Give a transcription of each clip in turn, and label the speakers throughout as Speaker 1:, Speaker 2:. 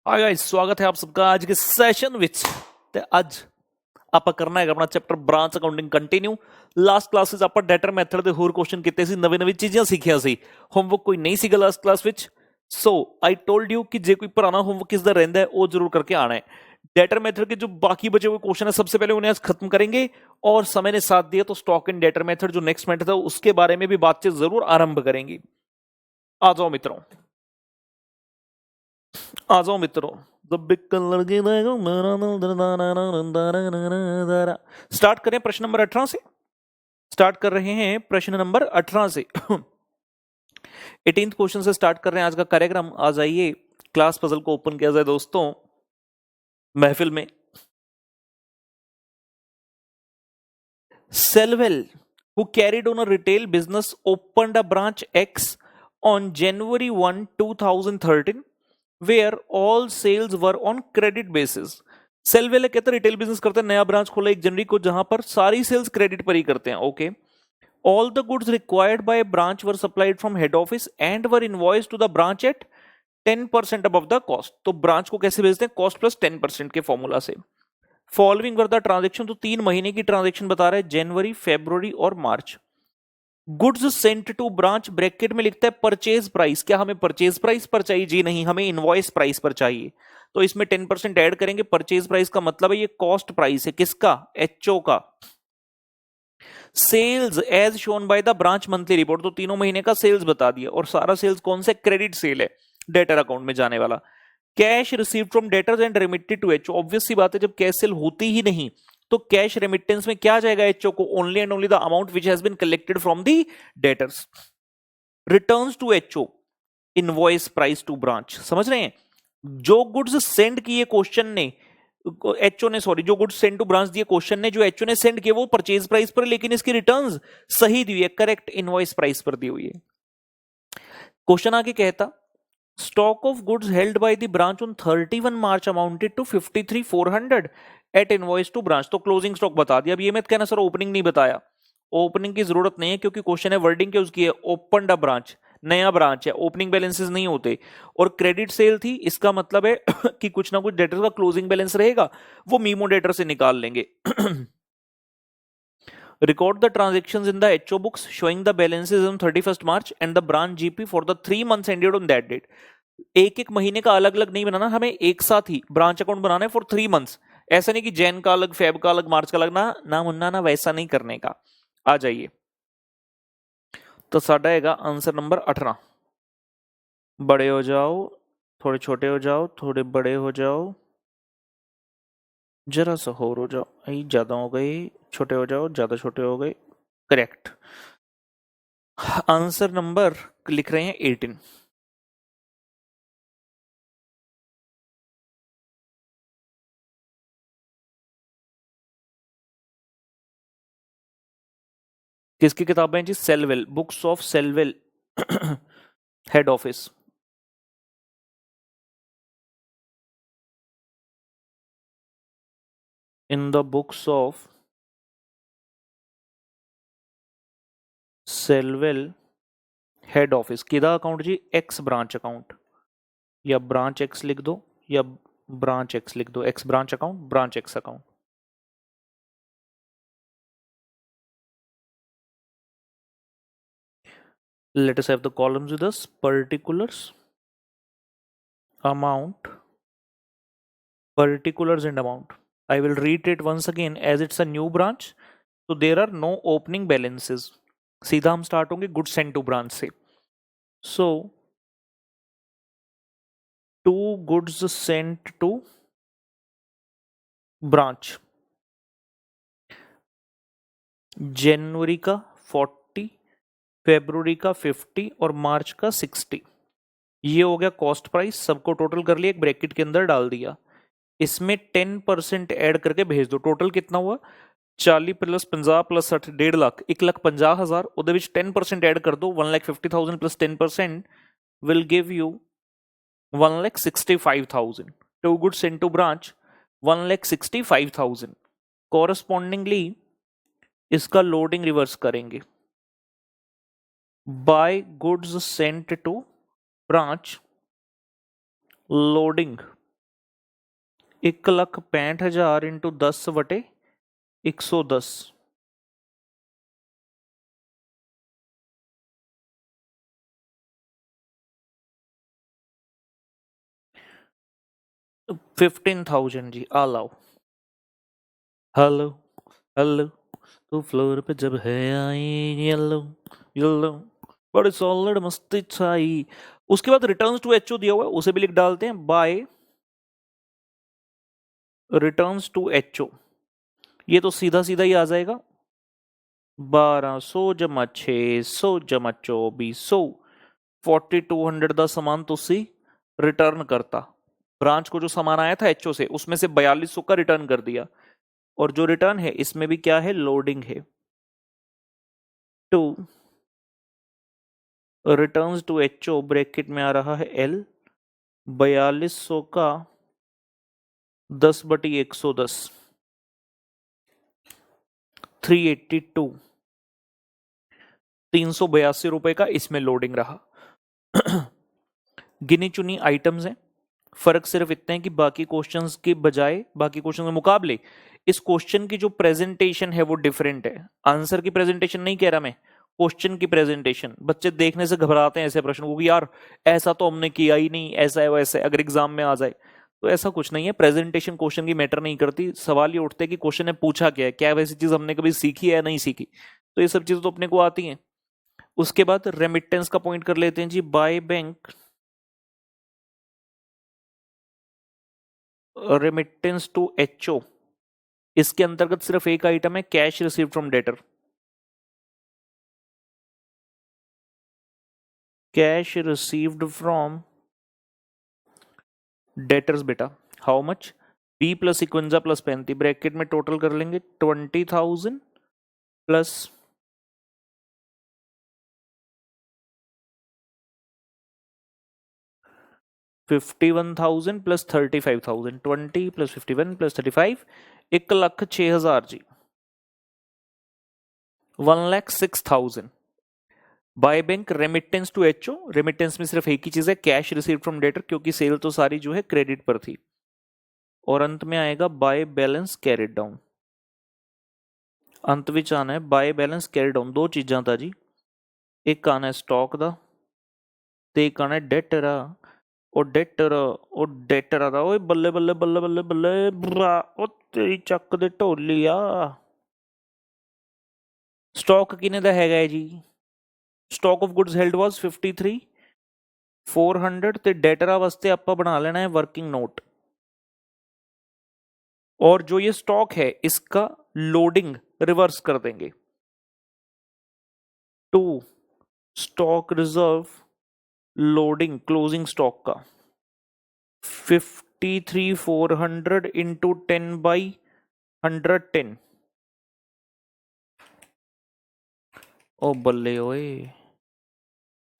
Speaker 1: Hi guys, स्वागत है आप सबका आज के ਸੈਸ਼ਨ ਵਿੱਚ। ਤੇ ਅੱਜ ਆਪਾਂ ਕਰਨਾ ਹੈ ਆਪਣਾ chapter branch accounting continue. Last class ਵਿੱਚ ਆਪਾਂ ਡੈਟਰ ਮੈਥਡ ਦੇ ਹੋਰ ਕੁਐਸਚਨ ਕੀਤੇ ਸੀ, ਨਵੇਂ ਚੀਜ਼ਾਂ ਸਿੱਖਿਆ ਸੀ। ਹੋਮਵਰਕ ਕੋਈ ਨਹੀਂ ਸੀਗਾ ਲਾਸਟ ਕਲਾਸ ਵਿੱਚ, ਸੋ आई टोल्ड यू कि जे कोई पुराना होमवर्क किसका रहता है वो जरूर करके आना है। डेटर मेथड के जो बाकी बचे हुए क्वेश्चन है सबसे पहले उन्हें आज खत्म करेंगे, और समय ने साथ दिया तो स्टॉक इन डेटर मेथड जो नेक्स्ट मेथड है उसके बारे में भी बातचीत जरूर आरंभ करेंगे। आ जाओ मित्रों, आ जाओ मित्रों। स्टार्ट करें प्रश्न नंबर 18 से। स्टार्ट कर रहे हैं प्रश्न नंबर 18 से। 18th क्वेश्चन से स्टार्ट कर रहे हैं आज का कार्यक्रम। आ जाइए, क्लास पजल को ओपन किया जाए दोस्तों महफिल में। Selwell, who carried on a retail business, opened a branch X on January 1, 2013, where all sales were on credit basis. सेलवेल कहते हैं रिटेल बिजनेस करते हैं, नया ब्रांच खोला 1 जनवरी को जहां पर सारी सेल्स क्रेडिट पर ही करते हैं। Okay, all the goods required by branch were supplied from head office and were invoiced to the branch at 10% above the cost. तो ब्रांच को कैसे भेजते हैं? कॉस्ट प्लस 10% के फॉर्मूला से। फॉलोइंग वर द ट्रांजेक्शन, तो 3 महीने की ट्रांजेक्शन बता रहा है, जनवरी, फरवरी और मार्च। Goods sent to branch, bracket में लिखता है परचेज प्राइस। क्या हमें परचेज प्राइस पर चाहिए? जी नहीं, हमें इनवॉइस प्राइस पर चाहिए। तो इसमें 10% ऐड करेंगे। परचेज प्राइस का मतलब है ये कॉस्ट प्राइस है, किसका? एचओ का। Sales as shown by the branch monthly report, तो तीनों महीने का सेल्स बता दिया, और सारा सेल्स कौन से? क्रेडिट सेल है, डेटर अकाउंट में जाने वाला। Cash received from debtors and remitted to HO, obvious सी बात है, जब कैश सेल होती ही नहीं तो कैश रेमिटेंस में क्या जाएगा एचओ को? Only and only the amount which has been collected from the debtors. Returns to HO, invoice price to branch. समझ रहे हैं? जो गुड्स सेंड किए क्वेश्चन ने, एचओ ने, सॉरी, जो गुड्स सेंड टू ब्रांच दिए क्वेश्चन ने, जो एचओ ने सेंड किए वो परचेज प्राइस पर, लेकिन इसकी रिटर्न्स सही दी हुई है, करेक्ट इनवॉइस प्राइस पर दी हुई है। क्वेश्चन आगे कहता, stock of goods held by the branch on 31 March amounted to 53,400 at invoice to branch. तो क्लोजिंग स्टॉक बता दिया। अब ये मत कहना सर ओपनिंग नहीं बताया, ओपनिंग की जरूरत नहीं है, क्योंकि क्वेश्चन है वर्डिंग क्या उसकी है? ओपन द ब्रांच, नया ब्रांच है, ओपनिंग बैलेंसेस नहीं होते। और क्रेडिट सेल थी, इसका मतलब है कि कुछ ना कुछ डेटर का क्लोजिंग बैलेंस रहेगा, वो मीमो डेटर से निकाल लेंगे। Record the transactions in the HO books showing the balances on 31st March and the branch GP for the 3 months ended on that date. एक एक महीने का अलग अलग नहीं बनाना, हमें एक साथ ही ब्रांच अकाउंट बनाना है फॉर 3 मंथ्स। ऐसा नहीं कि जैन का अलग, फेब का अलग, मार्च का अलग, ना मुन्ना ना, वैसा नहीं करने का। आ जाइए, तो साडा हैगा आंसर नंबर 18। बड़े हो जाओ, थोड़े छोटे हो जाओ, थोड़े बड़े हो जाओ, जरा सा होर हो जाओ, आई ज्यादा हो गए, छोटे हो जाओ, ज्यादा छोटे हो गए। करेक्ट आंसर नंबर लिख रहे हैं 18। किसकी किताबें जी? Sellwell, books of Sellwell, head office. In the books of Sellwell head office, किदा अकाउंट जी? एक्स ब्रांच अकाउंट, या ब्रांच एक्स लिख दो, या ब्रांच एक्स लिख दो। X branch account, branch X account. Let us have the columns with us. Particulars, amount, particulars and amount. I will read it once again as it's a new branch, so there are no opening balances. सीधा हम start होंगे good send to branch से। So to goods sent to branch, जनवरी का 40, फरवरी का 50 और मार्च का 60। ये हो गया कॉस्ट प्राइस, सबको टोटल कर लिया, एक ब्रैकेट के अंदर डाल दिया। इसमें 10% ऐड करके भेज दो। टोटल कितना हुआ? 40 प्लस 50 प्लस 60, 1.5 लाख, 1,50,000। ਉਹਦੇ ਵਿੱਚ 10% ऐड कर दो, 1,50,000 plus 10% will give you 1,65,000. Two goods sent to branch, 1,65,000. Correspondingly इसका लोडिंग रिवर्स करेंगे। By goods sent to branch, loading 1,65,000 into 10/110 15,000 जी। अलाउ। हेलो हेलो तो फ्लोर पे जब है आई येलो येलो बड़ी सॉलिड मस्ती छाई। उसके बाद रिटर्न्स टू एचओ दिया हुआ है, उसे भी लिख डालते हैं। बाय रिटर्न्स टू एचओ, ये तो सीधा सीधा ही आ जाएगा। 1200 जमा 600 जमा 2400 4200 ਦਾ ਸਮਾਨ ਤੁਸੀਂ रिटर्न करता। ब्रांच को जो सामान आया था एचओ से उसमें से 4200 का रिटर्न कर दिया। और जो रिटर्न है इसमें भी क्या है, लोडिंग है। To returns to HO bracket में आ रहा है एल 4200 का 10/110 382 382 रुपए का इसमें लोडिंग रहा। गिनी चुनी आइटम्स हैं, फर्क सिर्फ इतना है कि बाकी क्वेश्चंस के बजाय, बाकी क्वेश्चन के मुकाबले इस क्वेश्चन की जो प्रेजेंटेशन है वो डिफरेंट है। आंसर की प्रेजेंटेशन नहीं कह रहा मैं, क्वेश्चन की प्रेजेंटेशन। बच्चे देखने से घबराते हैं ऐसे प्रश्न को कि यार ऐसा तो हमने किया ही नहीं, ऐसा है वैसे, अगर एग्जाम में आ जाए तो ऐसा कुछ नहीं है। प्रेजेंटेशन क्वेश्चन की मैटर नहीं करती, सवाल ये उठते हैं कि क्वेश्चन ने पूछा क्या है, क्या वैसी चीज हमने कभी सीखी है या नहीं सीखी। तो ये सब चीजें तो अपने को आती हैं। उसके बाद रेमिटेंस का पॉइंट कर लेते हैं जी। By bank remittance to HO, इसके अंतर्गत सिर्फ एक आइटम है, cash received from debtor. Cash received from debtors बेटा, हाउ मच, 20 + 51 + 35 ब्रैकेट में टोटल कर लेंगे 20,000 प्लस 51,000 प्लस 35,000, 20 + 51 + 35 1,06,000 जी। 1,06,000 by bank remittance to HO. Remittance में सिर्फ एक ही चीज है, कैश रिसीव्ड फ्रॉम डेटर, क्योंकि सेल तो सारी जो है क्रेडिट पर थी। और अंत में आएगा बाय बैलेंस कैरिड डाउन। अंत विच आना है बाय बैलेंस कैरी डाउन। दो चीज़ां था जी, एक आना है स्टॉक दा ते एक आना है डेटर आ। ਉਹ ਡੈਟਰ ਦਾ ਓਏ ਬੱਲੇ ਬੱਲੇ ਬੱਲੇ ਬੱਲੇ ਬੱਲੇ ਬਰਾ ਉਹ ਤੇਰੀ ਚੱਕ ਦੇ ਢੋਲੀਆ। ਸਟਾਕ ਕਿਨੇ ਦਾ ਹੈਗਾ ਹੈ ਜੀ? ਸਟਾਕ ਆਫ ਗੁੱਡਸ ਹੈਲਡ ਵਾਸ 53,400 ਤੇ ਡੈਟਰਾਂ ਵਾਸਤੇ ਆਪਾਂ ਬਣਾ लेना है वर्किंग नोट। और जो ये स्टॉक है इसका लोडिंग रिवर्स कर देंगे to stock reserve loading closing stock का 53,400 इंटू 10/110। ओ बल्ले ओए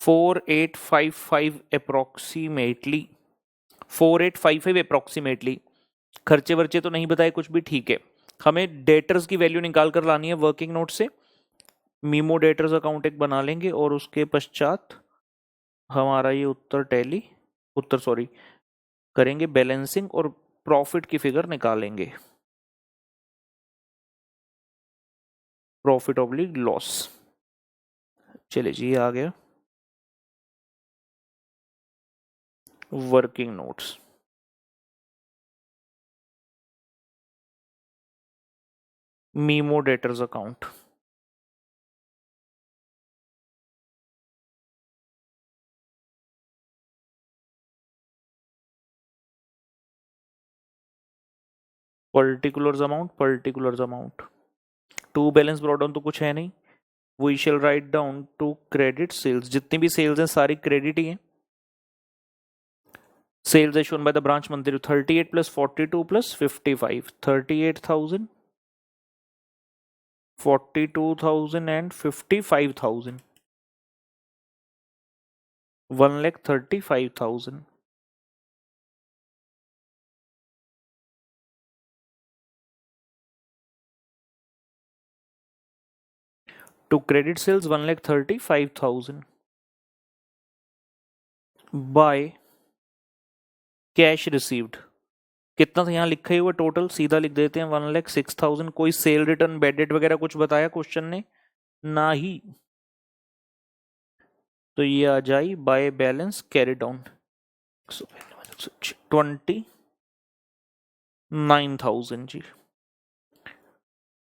Speaker 1: 4855 अप्रोक्सीमेटली, 4855 अप्रोक्सीमेटली। खर्चे वर्चे तो नहीं बताए कुछ भी, ठीक है। हमें डेटर्स की वैल्यू निकाल कर लानी है वर्किंग नोट से। मीमो डेटर्स अकाउंट एक बना लेंगे और उसके पश्चात हमारा ये उत्तर सॉरी करेंगे बैलेंसिंग और प्रॉफिट की फिगर निकालेंगे। प्रॉफिट ऑब्लिक लॉस, चलिए जी आ गया working notes. Memo debtors account, particulars amount to balance brought down तो कुछ है नहीं। We shall write down to credit sales, जितनी भी सेल्स हैं सारी क्रेडिट ही हैं। Sales is shown by the branch monthly 38 + 42 + 55, 38,000 42,000 and 55,000, 1,35,000। To credit sales 1,35,000 by cash received कितना था यहाँ लिखा ही हुआ टोटल, सीधा लिख देते हैं 1,06,000। कोई सेल रिटर्न बेड डेट वगैरह कुछ बताया क्वेश्चन ने? ना ही। तो ये आ जाए बाय बैलेंस कैरी डाउन 29,000 जी।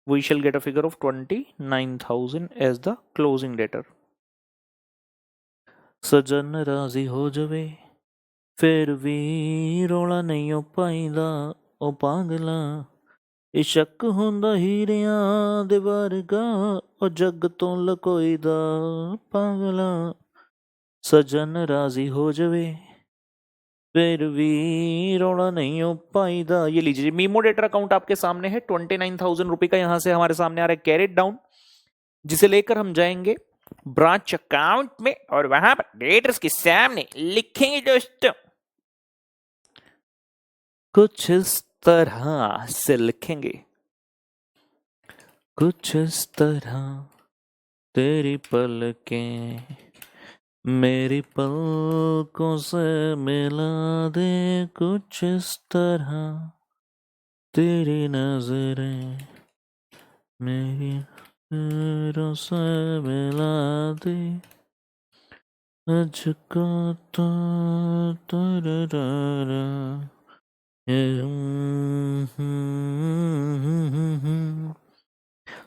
Speaker 1: We shall get a figure of 29,000 as the closing debtor. सजन राजी हो जावे फिर भी रोला नहीं हो पाइंदा ओ पागला, इशक हुंदा हीरियां दे वर्गा ओ जग तो लकोईदा पागला, सजन राजी हो जावे फिर भी रोना नहीं हो पाईदा। ये लीजिए मीमो डेटर अकाउंट आपके सामने है, 29,000 रुपए का यहां से हमारे सामने आ रहा है कैरेट डाउन, जिसे लेकर हम जाएंगे ब्रांच अकाउंट में और वहां पर डेटर्स के सामने लिखेंगे दोस्तों कुछ इस तरह से लिखेंगे, कुछ इस तरह तेरी पलकें मेरी पलकों से मिला दे, कुछ इस तरह तेरी नजरें मेरी नजरों से मिला दे, अजको तो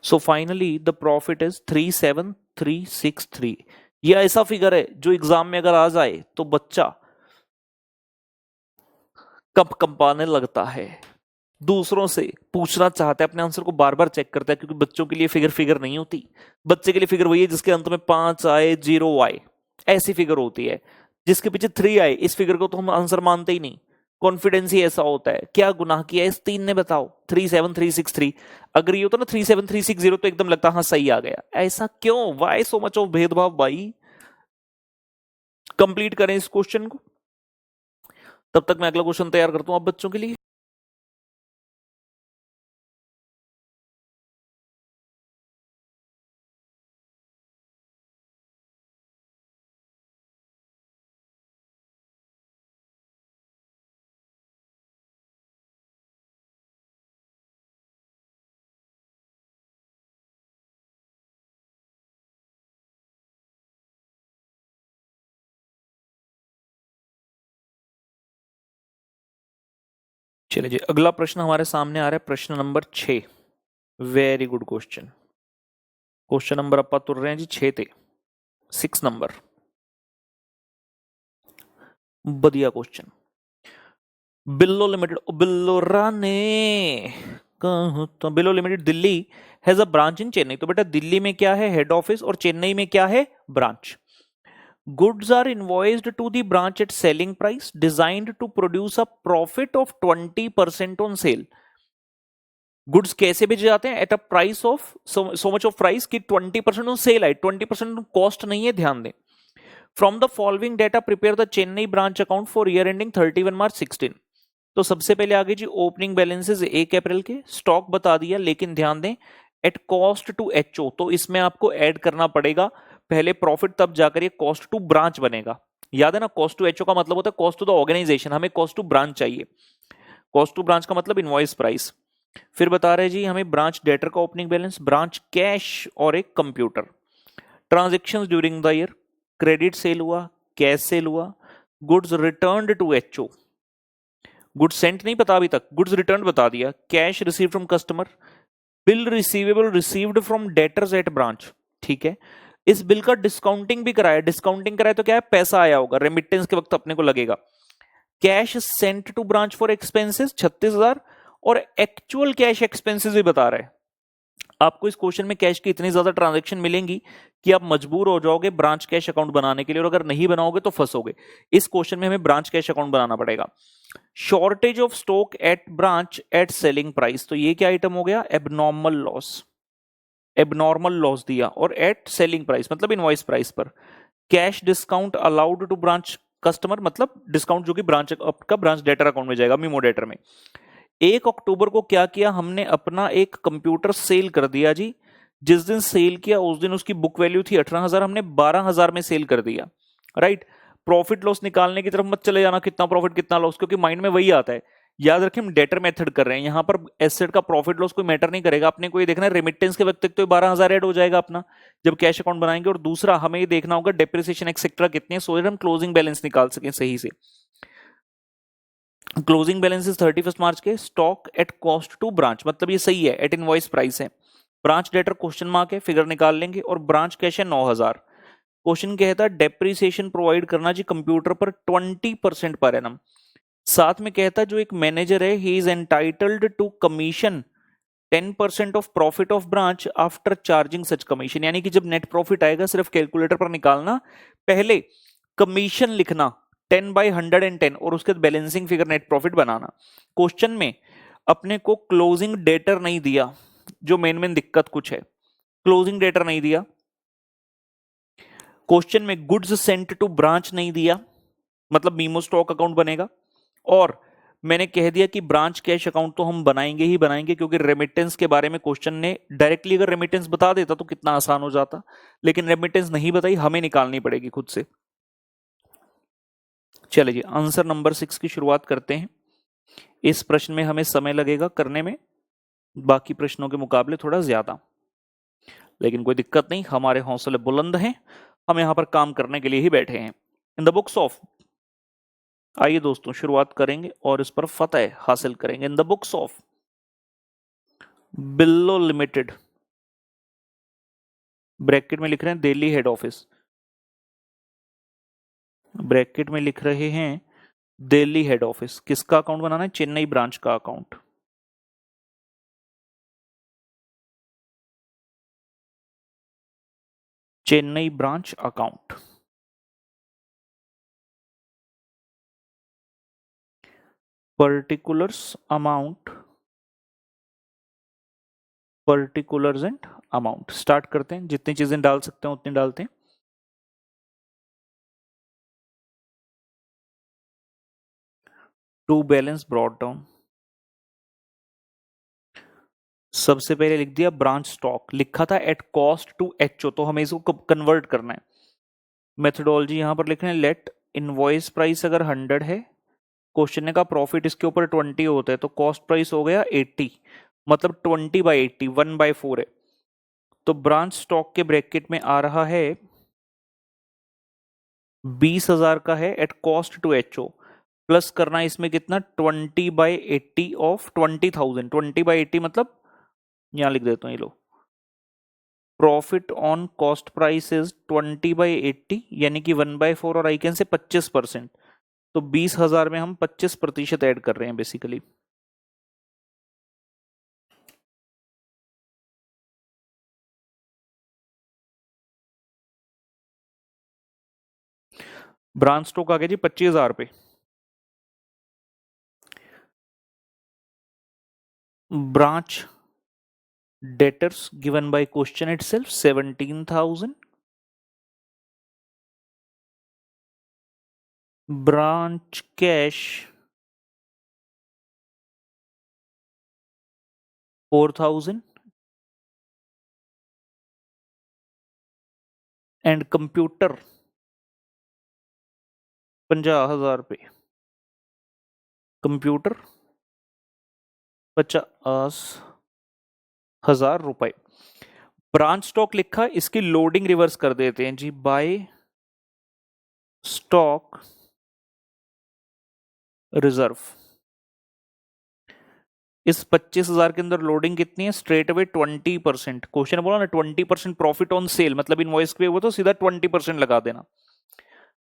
Speaker 1: so finally the profit is 37363। ये ऐसा फिगर है जो एग्जाम में अगर आ जाए तो बच्चा कब कंपाने लगता है, दूसरों से पूछना चाहता है, अपने आंसर को बार बार चेक करता है, क्योंकि बच्चों के लिए फिगर नहीं होती। बच्चे के लिए फिगर वही है जिसके अंत में 5 आए 0 आए, ऐसी फिगर होती है। जिसके पीछे 3 आए इस फिगर को तो हम आंसर मानते ही नहीं, कॉन्फिडेंस ही ऐसा होता है। क्या गुनाह किया इस 3 ने बताओ? 37363। अगर ये होता ना 37360 तो एकदम लगता हाँ सही आ गया। ऐसा क्यों? वाई सो मच ऑफ भेदभाव भाई? कंप्लीट करें इस क्वेश्चन को, तब तक मैं अगला क्वेश्चन तैयार करता हूं आप बच्चों के लिए। चलिए जी, अगला प्रश्न हमारे सामने आ रहा है, प्रश्न number 6। Very good question. Question number आप तुर रहे हैं जी 6 ते 6 नंबर, बढ़िया क्वेश्चन। बिल्लो लिमिटेड, बिल्लो राने बिल्लो limited Delhi has a branch इन चेन्नई। तो बेटा दिल्ली में क्या है? हेड ऑफिस, और चेन्नई में क्या है? Branch. Goods are invoiced to the branch at selling price designed to produce a profit of 20% on sale. Goods कैसे बेचे जाते हैं? At a price of so much of price की 20% ऑन सेल है, 20% कॉस्ट नहीं है, ध्यान दें। From the following data prepare the Chennai branch account for year ending 31 मार्च 16। तो सबसे पहले आगे जी ओपनिंग बैलेंसेस 1 अप्रैल के, स्टॉक बता दिया, लेकिन ध्यान दें एट कॉस्ट टू एचओ, तो इसमें आपको ऐड करना पड़ेगा पहले प्रॉफिट, तब जाकर ये कॉस्ट टू ब्रांच बनेगा। याद है ना, कॉस्ट टू एचओ का मतलब होता है कॉस्ट टू द ऑर्गेनाइजेशन, हमें कॉस्ट टू ब्रांच चाहिए। कॉस्ट टू ब्रांच का मतलब इनवॉइस प्राइस। फिर बता रहे जी हमें ब्रांच डेटर का ओपनिंग बैलेंस, ब्रांच कैश और एक computer. Transactions during the year, credit sale हुआ, कैश सेल हुआ, goods returned to HO, goods sent नहीं पता अभी तक, गुड्स रिटर्न बता दिया, cash receive from customer, bill receivable received from debtors at branch. ठीक है, इस बिल का डिस्काउंटिंग भी कराया, डिस्काउंटिंग कराया तो क्या है? पैसा आया होगा, रेमिटेंस के वक्त अपने को लगेगा। Cash sent to branch for expenses 36,000, और एक्चुअल कैश एक्सपेंसेस भी बता रहे हैं। आपको इस क्वेश्चन में कैश की इतनी ज्यादा ट्रांजैक्शन मिलेंगी कि आप मजबूर हो जाओगे ब्रांच कैश अकाउंट बनाने के लिए, और अगर नहीं बनाओगे तो फंसोगे। इस क्वेश्चन में हमें ब्रांच कैश अकाउंट बनाना पड़ेगा। Shortage of stock at branch at selling price, तो ये क्या आइटम हो गया? एबनॉर्मल लॉस, एबनॉर्मल लॉस दिया, और एट सेलिंग प्राइस मतलब इनवॉइस प्राइस पर। Cash discount allowed to branch customer, मतलब डिस्काउंट जो कि ब्रांच का ब्रांच डेटर अकाउंट में जाएगा, मीमो डेटर में। 1 अक्टूबर को क्या किया हमने? अपना एक कंप्यूटर सेल कर दिया जी। जिस दिन सेल किया उस दिन उसकी बुक वैल्यू थी 18,000, हमने 12,000 में सेल कर दिया। राइट। प्रॉफिट लॉस निकालने की तरफ मत चले जाना, कितना प्रॉफिट कितना लॉस, क्योंकि माइंड में वही आता है याद रखें हम डेटर मेथड कर रहे हैं, यहां पर एसेट का प्रॉफिट लॉस कोई मैटर नहीं करेगा, अपने को ये देखना है रेमिटेंस के वक्त तक तो 12,000 ऐड हो जाएगा अपना जब कैश अकाउंट बनाएंगे, और दूसरा हमें ये देखना होगा डेप्रिसिएशन एक्सेट्रा कितने हैं, सो दैट हम क्लोजिंग बैलेंस निकाल सकें सही से। क्लोजिंग बैलेंस इज 31 मार्च के, stock at cost to branch, मतलब ये सही है, एट इनवॉइस प्राइस है, ब्रांच डेटर क्वेश्चन मार्क है, फिगर निकाल लेंगे, और ब्रांच कैश है 9,000। क्वेश्चन कहता है डेप्रिसिएशन प्रोवाइड करना जी कंप्यूटर पर 20% पर एनम, साथ में कहता है जो एक मैनेजर है he is entitled to commission 10% of profit of branch after charging such commission, यानी कि जब नेट प्रॉफिट आएगा सिर्फ कैलकुलेटर पर निकालना, पहले कमीशन लिखना 10/110 और उसके बाद बैलेंसिंग फिगर नेट प्रॉफिट बनाना। क्वेश्चन में अपने को क्लोजिंग डेटर नहीं दिया, जो मेन दिक्कत कुछ है, क्लोजिंग डेटर नहीं दिया, क्वेश्चन में गुड्स सेंट टू ब्रांच नहीं दिया, मतलब मीमो स्टॉक अकाउंट बनेगा, और मैंने कह दिया कि ब्रांच कैश अकाउंट तो हम बनाएंगे ही बनाएंगे, क्योंकि रेमिटेंस के बारे में क्वेश्चन ने डायरेक्टली अगर रेमिटेंस बता देता तो कितना आसान हो जाता, लेकिन रेमिटेंस नहीं बताई, हमें निकालनी पड़ेगी खुद से। चलिए आंसर नंबर 6 की शुरुआत करते हैं। इस प्रश्न में हमें समय लगेगा करने में बाकी प्रश्नों के मुकाबले थोड़ा ज्यादा, लेकिन कोई दिक्कत नहीं, हमारे हौसले बुलंद हैं, हम यहां पर काम करने के लिए ही बैठे हैं। इन द बुक्स ऑफ, आइए दोस्तों शुरुआत करेंगे और इस पर फतेह हासिल करेंगे। इन द बुक्स ऑफ बिल्लो लिमिटेड, ब्रैकेट में लिख रहे हैं दिल्ली हेड ऑफिस, ब्रैकेट में लिख रहे हैं दिल्ली हेड ऑफिस, किसका अकाउंट बनाना है, चेन्नई ब्रांच का account, Chennai branch account. Particulars amount, particulars and amount, start करते हैं, जितनी चीजें डाल सकते हैं उतनी डालते हैं। टू बैलेंस ब्रॉट डाउन, सबसे पहले लिख दिया ब्रांच स्टॉक, लिखा था एट कॉस्ट टू एचओ, तो हमें इसको कन्वर्ट करना है। मेथडोलॉजी यहां पर लिखना है लेट इनवॉइस प्राइस अगर 100 है, क्वेश्चन ने कहा प्रॉफिट इसके ऊपर 20 होता है, तो कॉस्ट प्राइस हो गया 80, मतलब 20/80, 1/4 है, तो ब्रांच स्टॉक के ब्रैकेट में आ रहा है 20,000 का है at cost to HO, plus करना है इसमें कितना 20/80 ऑफ 20,000, 20/80 मतलब यहां लिख देता हूं ये लो, profit on cost price is 20/80, यानी कि 1/4, और आई कैन से 25%, तो 20,000 में हम 25% ऐड कर रहे हैं बेसिकली। ब्रांच स्टॉक आ गया जी 25,000 पे, branch debtors given by question itself 17,000, branch cash 4,000 and computer 50,000 पे, कंप्यूटर 50,000 रुपए। ब्रांच स्टॉक लिखा, इसकी लोडिंग रिवर्स कर देते हैं जी, बाय स्टॉक रिजर्व, इस 25,000 के अंदर लोडिंग कितनी है, स्ट्रेट अवे 20%, क्वेश्चन बोला ना 20% प्रॉफिट ऑन सेल, मतलब इनवॉइस पे वो तो सीधा 20% लगा देना,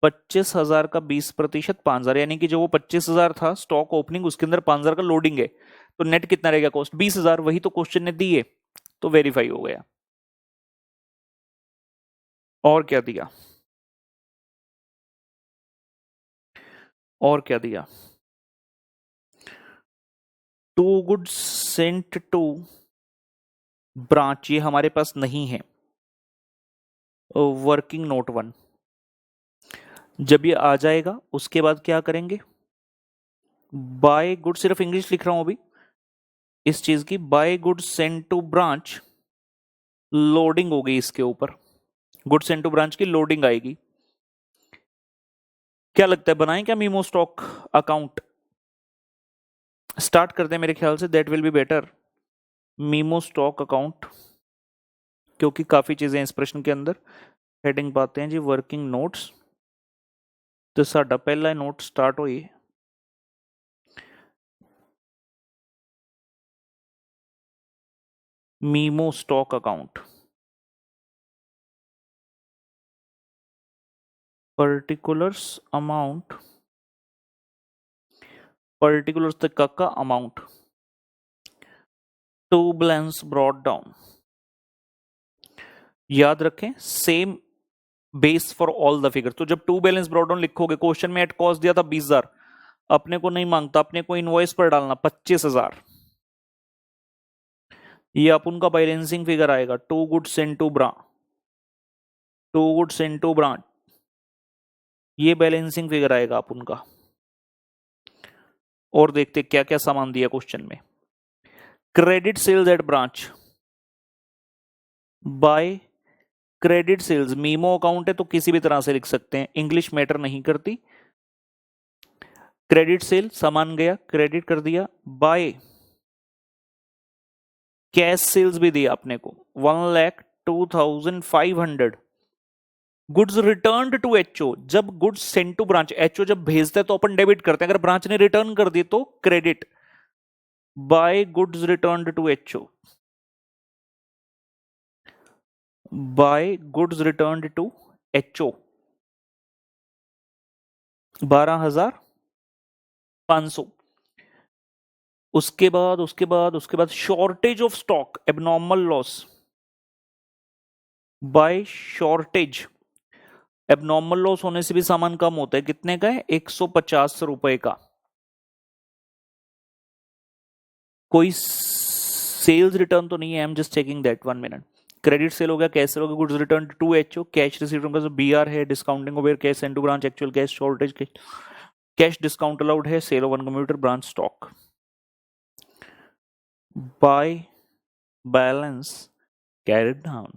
Speaker 1: 25,000 का 20%, 5,000, यानी कि जो वो 25,000 था स्टॉक ओपनिंग, उसके अंदर 5,000 का लोडिंग है, तो नेट कितना रहेगा कॉस्ट 20,000, वही तो क्वेश्चन ने दी है, तो वेरीफाई हो गया। और क्या दिया, और क्या दिया, to goods sent to branch, ये हमारे पास नहीं है, वर्किंग नोट 1, जब ये आ जाएगा उसके बाद क्या करेंगे, बाय गुड, सिर्फ इंग्लिश लिख रहा हूं अभी इस चीज की, by good sent to branch, loading हो गई इसके ऊपर, गुड सेंट टू ब्रांच की लोडिंग आएगी। क्या लगता है बनाएं क्या मीमो स्टॉक अकाउंट, स्टार्ट करते हैं मेरे ख्याल से, that will be better. Memo stock account, क्योंकि काफी चीजें इस प्रश्न के अंदर। हेडिंग पाते हैं जी, वर्किंग नोट्स। तो साडा पहला नोट स्टार्ट होई memo stock account. Particulars amount, particulars तक का amount to balance brought down. याद रखें, same base for all the figure. तो जब टू बैलेंस ब्रॉट डाउन लिखोगे, क्वेश्चन में एट कॉस्ट दिया था 20,000, अपने को नहीं मांगता, अपने को इनवॉइस पर डालना 25,000। ये अपन का बैलेंसिंग फिगर आएगा, to goods into bra, to goods into branch, ये बैलेंसिंग फिगर आएगा अपन का। और देखते क्या क्या सामान दिया क्वेश्चन में। Credit sales at branch by credit sales, memo account है तो किसी भी तरह से लिख सकते हैं, इंग्लिश मैटर नहीं करती। क्रेडिट सेल, सामान गया, क्रेडिट कर दिया। बाय कैश सेल्स भी दिया अपने को 1,02,500। गुड्स रिटर्न टू एचओ, जब goods send to branch, HO जब भेजते हैं तो अपन डेबिट करते हैं, अगर ब्रांच ने रिटर्न कर दी तो credit. By goods return to HO, by goods return to HO 12,500। उसके बाद shortage of stock, abnormal loss. By shortage, abnormal loss होने से भी सामान कम होता है, कितने का है, 150 रुपए का। कोई सेल्स रिटर्न तो नहीं है, I am just checking that, 1 minute. Credit sale हो गया, कैश सेल हो गया, goods return to HO, cash received from BR है, discounting over cash send to branch, actual cash, shortage cash discount allowed है, sale of one computer, branch stock. By balance carried down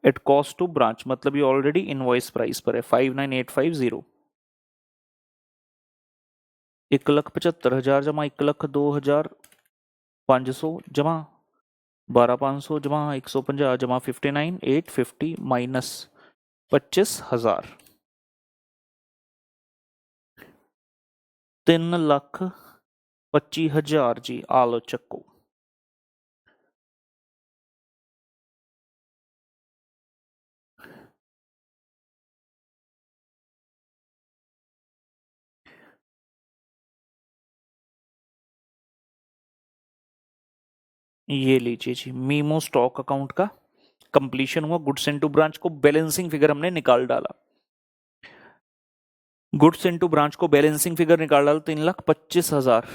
Speaker 1: at cost to branch, मतलब ये already invoice price पर है 59,850। 1,75,000 जमा 1,02,500 जमा 12,500 जमा 150 जमा 59,850 माइनस 25,000, 3,25,000 जी। आलोचक को ये लीजिए जी, मीमो स्टॉक अकाउंट का कंप्लीशन हुआ, गुड्स इनटू ब्रांच को बैलेंसिंग फिगर हमने निकाल डाला, गुड्स इनटू ब्रांच को बैलेंसिंग फिगर निकाल डाला 3,25,000।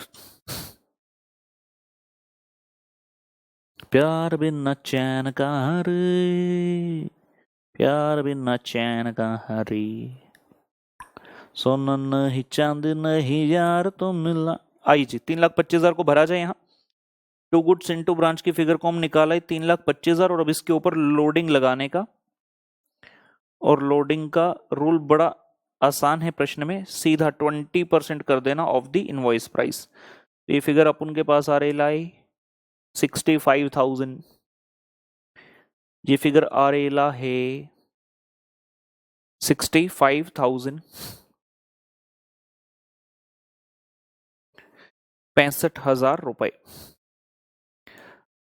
Speaker 1: प्यार बिना चैन का रे, प्यार बिना चैन का हरी, सोना नहीं चांद नहीं यार तो मिला। आई जी, 3,25,000 को भरा जाए यहाँ। टू गुड्स इनटू ब्रांच की फिगर को हम निकाला है 3,25,000, और अब इसके ऊपर लोडिंग लगाने का, और लोडिंग का रूल बड़ा आसान है, प्रश्न में सीधा 20% कर देना ऑफ द इनवॉइस प्राइस। ये फिगर अपन के पास आ रही लाई 65,000, ये फिगर आ रही ला है 65,000, 65,000 रुपए।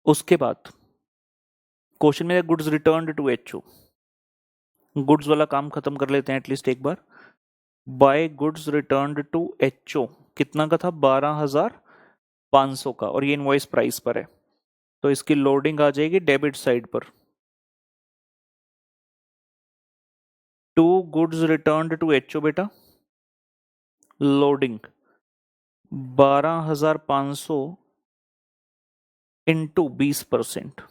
Speaker 1: उसके बाद क्वेश्चन में goods return to HO, goods वाला काम खत्म कर लेते हैं एटलीस्ट एक बार। By goods return to HO कितना का था, 12,500 का, और ये इनवॉइस प्राइस पर है, तो इसकी लोडिंग आ जाएगी डेबिट साइड पर। To goods return to HO बेटा, लोडिंग 12,500 इंटू 20%,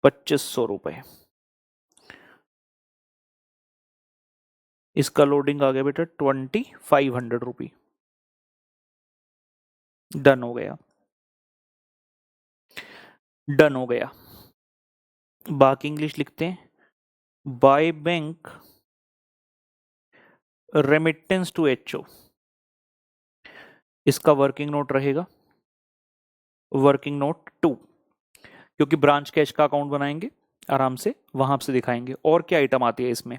Speaker 1: 2,500 रुपए। इसका लोडिंग आ गया बेटा 2,500 रुपी। डन हो गया, डन हो गया। बाकी इंग्लिश लिखते हैं। By bank remittance to HO, इसका वर्किंग नोट रहेगा वर्किंग नोट 2, क्योंकि ब्रांच कैश का अकाउंट बनाएंगे आराम से, वहां से दिखाएंगे। और क्या आइटम आती है इसमें?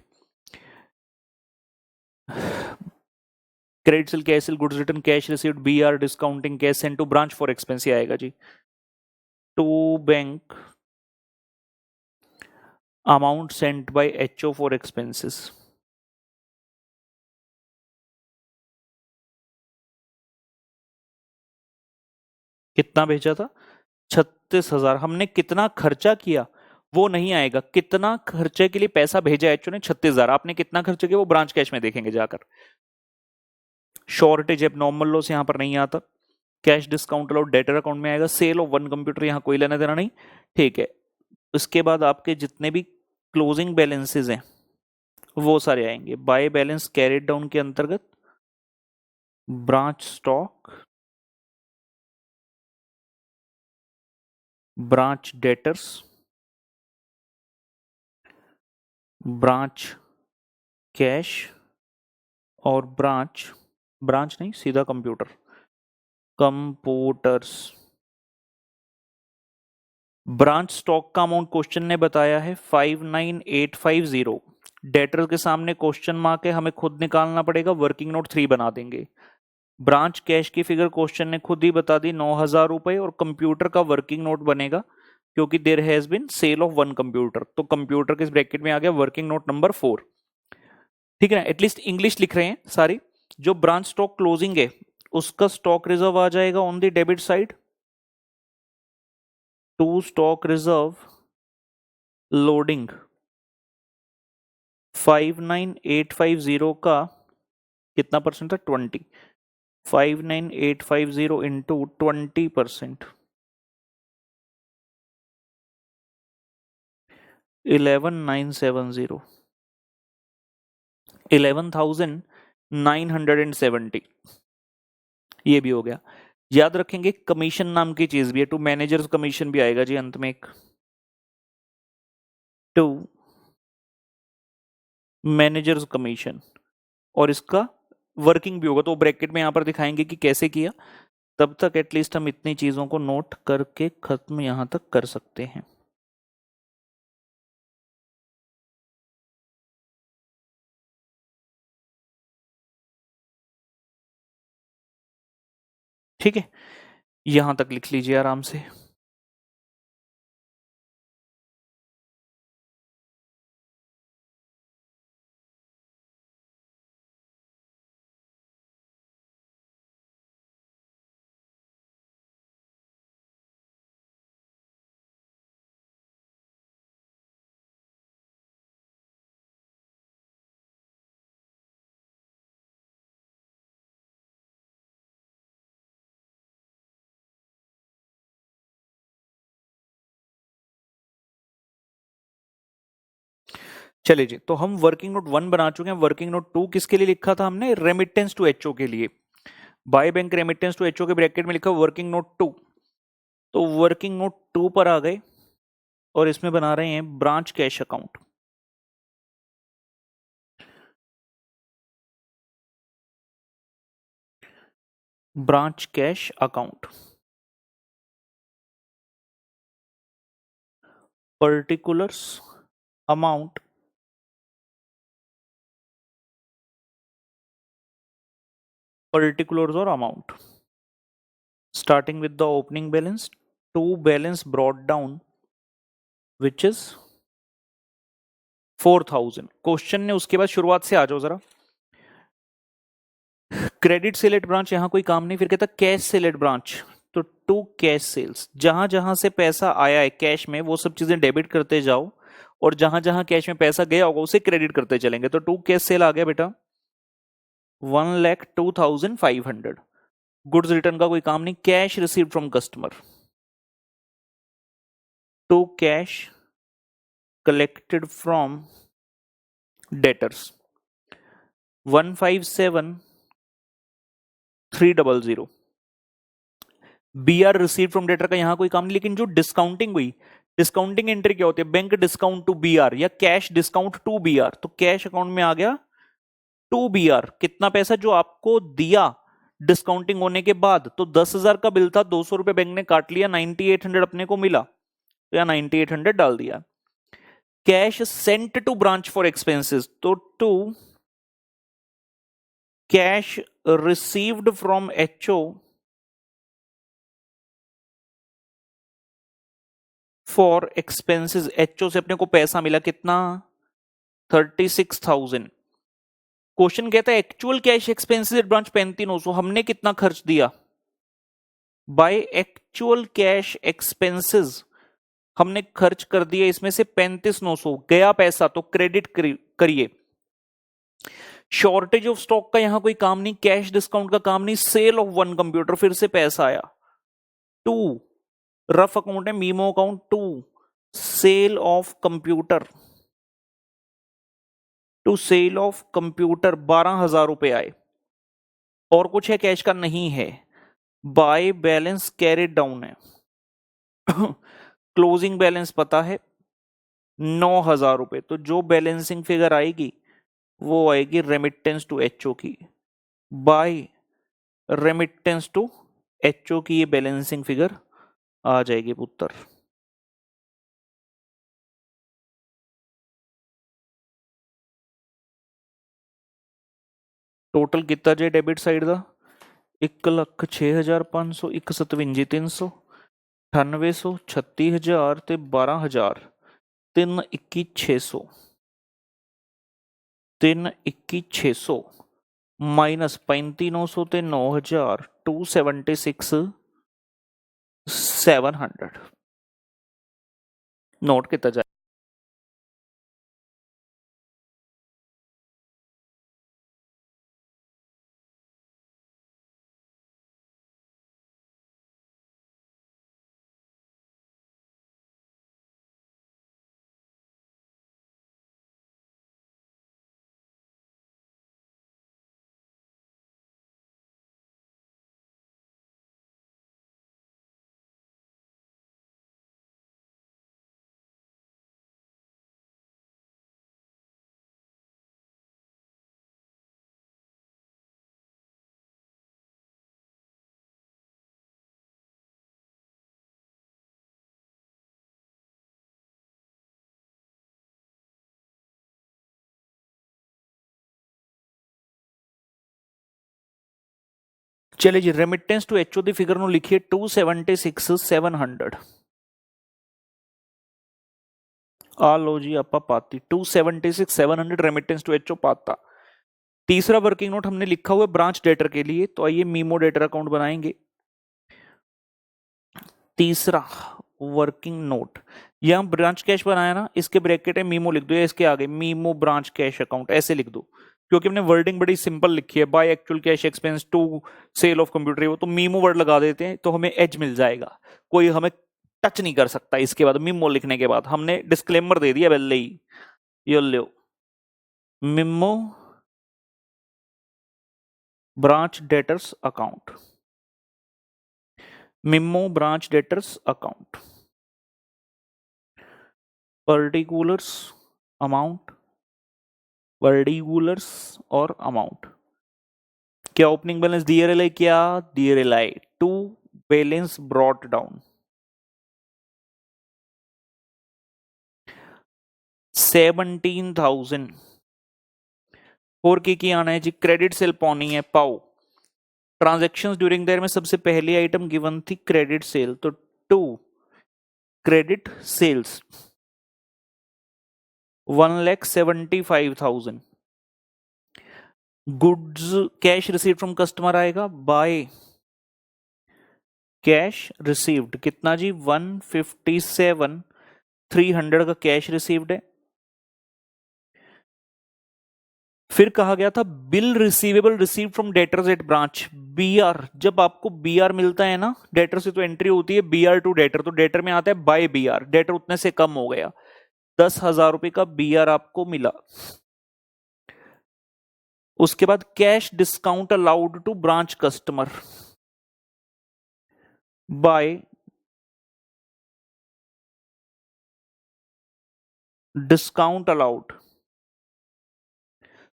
Speaker 1: Credit sale, cash sale, goods return, cash received, BR, discounting, cash send to branch for expense, ये आएगा जी। To bank amount sent by HO for expenses, कितना भेजा था? 36,000। हमने कितना खर्चा किया वो नहीं आएगा, कितना खर्चे के लिए पैसा भेजा एचओ ने? 36,000। आपने कितना खर्चा किया वो ब्रांच कैश में देखेंगे जाकर। शॉर्टेज एब नॉर्मल लॉस यहां पर नहीं आता। Cash discount allowed debtor account में आएगा। सेल ऑफ वन कंप्यूटर यहां कोई लेना देना नहीं, ठीक है। उसके बाद आपके जितने भी क्लोजिंग बैलेंसेस हैं वो सारे आएंगे। बाय बैलेंस कैरिड डाउन के अंतर्गत branch stock, branch debtors, branch cash और ब्रांच नहीं सीधा कंप्यूटर्स। ब्रांच स्टॉक का अमाउंट क्वेश्चन ने बताया है 59,850। डेटर के सामने क्वेश्चन मार्क है, हमें खुद निकालना पड़ेगा, वर्किंग नोट 3 बना देंगे। ब्रांच कैश की फिगर क्वेश्चन ने खुद ही बता दी 9,000 रुपए, और कंप्यूटर का वर्किंग नोट बनेगा क्योंकि there has been sale of one computer, तो कंप्यूटर के इस ब्रैकेट में आ गया वर्किंग नोट नंबर 4। ठीक है ना, एटलीस्ट इंग्लिश लिख रहे हैं सारी। जो ब्रांच स्टॉक क्लोजिंग है उसका स्टॉक रिजर्व आ जाएगा on the debit side, to stock reserve loading 59,850 का कितना परसेंट था? 20। 59,850 इंटू 20%, 11,970, 11,970, ये भी हो गया। याद रखेंगे कमीशन नाम की चीज भी है, टू मैनेजर्स कमीशन भी आएगा जी अंत में एक, टू मैनेजर्स कमीशन, और इसका वर्किंग भी होगा, तो ब्रैकेट में यहां पर दिखाएंगे कि कैसे किया। तब तक एटलीस्ट हम इतनी चीजों को नोट करके खत्म यहां तक कर सकते हैं। ठीक है, यहां तक लिख लीजिए आराम से। चलिए जी, तो हम वर्किंग नोट 1 बना चुके हैं। वर्किंग नोट 2 किसके लिए लिखा था हमने? रेमिटेंस टू एचओ के लिए। By bank remittance to HO के ब्रैकेट में लिखा वर्किंग नोट 2, तो वर्किंग नोट 2 पर आ गए और इसमें बना रहे हैं branch cash account. Branch cash account, particulars amount, particulars or amount, starting with the opening balance to balance brought down which is 4,000। Question ने उसके बाद शुरुआत से आ जाओ जरा। क्रेडिट सेल एट ब्रांच, यहां कोई काम नहीं, फिर कहता कैश सेल एट ब्रांच, तो टू कैश सेल्स, जहां जहां से पैसा आया है कैश में वो सब चीजें डेबिट करते जाओ, और जहां जहां कैश में पैसा गया होगा उसे क्रेडिट करते चलेंगे। तो टू कैश सेल आ गया बेटा 1,02,500। गुड्स रिटर्न का कोई काम नहीं। Cash receive from customer, to cash collected from debtors 157,300। BR receive from debtor का यहां कोई काम नहीं, लेकिन जो डिस्काउंटिंग हुई, डिस्काउंटिंग एंट्री क्या होती है? बैंक डिस्काउंट टू बीआर या कैश डिस्काउंट टू बीआर, तो कैश अकाउंट में आ गया टू BR, कितना पैसा जो आपको दिया डिस्काउंटिंग होने के बाद, तो 10,000 का बिल था, 200 रुपए बैंक ने काट लिया, 9800 अपने को मिला, तो या 9800 डाल दिया। Cash sent to branch for expenses, तो to cash received from HO for expenses, HO से अपने को पैसा मिला कितना, 36,000। क्वेश्चन कहता है actual cash expenses at branch 35,900, हमने कितना खर्च दिया, बाय एक्चुअल कैश एक्सपेंसेस हमने खर्च कर दिया इसमें से 35,900, गया पैसा तो क्रेडिट करिए। शॉर्टेज ऑफ स्टॉक का यहां कोई काम नहीं, कैश डिस्काउंट का काम नहीं, सेल ऑफ वन कंप्यूटर, फिर से पैसा आया। टू रफ अकाउंट है, memo account, to sale of computer, to sale of computer 12,000 रुपए आए। और कुछ है कैश का, नहीं है। बाय बैलेंस कैरिड डाउन है क्लोजिंग बैलेंस पता है 9,000 रुपए, तो जो बैलेंसिंग फिगर आएगी वो आएगी रेमिटेंस टू HO की, बाय रेमिटेंस टू HO की ये बैलेंसिंग फिगर आ जाएगी पुत्र। टोटल कितना जे डेबिट साइड का, 1,06,500, 1,57,300, 98,000 ਤੇ 12,000, 3,21,600, 3,21,600 माइनस 35,900 ਤੇ 9,000, 276,700 नोट किया जाए। चलिए जी, रेमिटेंस टू HO की फिगर ਨੂੰ ਲਿਖੀਏ 276,700। आ लो जी आपा पाती 276,700 रेमिटेंस टू HO पाता। तीसरा वर्किंग नोट हमने लिखा हुआ है ब्रांच डेटर के लिए, तो आइए मीमो डेटर अकाउंट बनाएंगे। तीसरा वर्किंग नोट, यहां ब्रांच कैश बनाया ना, इसके ब्रैकेट है मीमो लिख दो, या इसके आगे मीमो ब्रांच कैश अकाउंट ऐसे लिख दो, क्योंकि हमने वर्डिंग बड़ी सिंपल लिखी है, by actual cash expense to sale of computer, वो तो मीमो वर्ड लगा देते हैं तो हमें एज मिल जाएगा, कोई हमें टच नहीं कर सकता। इसके बाद मीमो लिखने के बाद हमने डिस्क्लेमर दे दिया पहले ही, ये लो memo branch debtors account, memo branch debtors account, particulars amount, particulars और अमाउंट, क्या ओपनिंग बैलेंस DRLI, क्या DRLI to balance brought down 17,000। और की आना है जी, क्रेडिट सेल पानी है, पाओ ट्रांजैक्शंस ड्यूरिंग देयर में सबसे पहली आइटम गिवन थी क्रेडिट सेल, तो to credit sales 1,75,000। Goods cash received from customer आएगा, बाय कैश रिसीव्ड कितना जी, 157,300 का कैश रिसीव्ड है। फिर कहा गया था bill receivable receive from debtors at branch, BR, जब आपको BR मिलता है ना, डेटर से तो एंट्री होती है BR टू डेटर, तो डेटर में आता है बाय BR, डेटर उतने से कम हो गया, 10,000 रुपए का BR आपको मिला। उसके बाद cash discount allowed to branch customer by discount allowed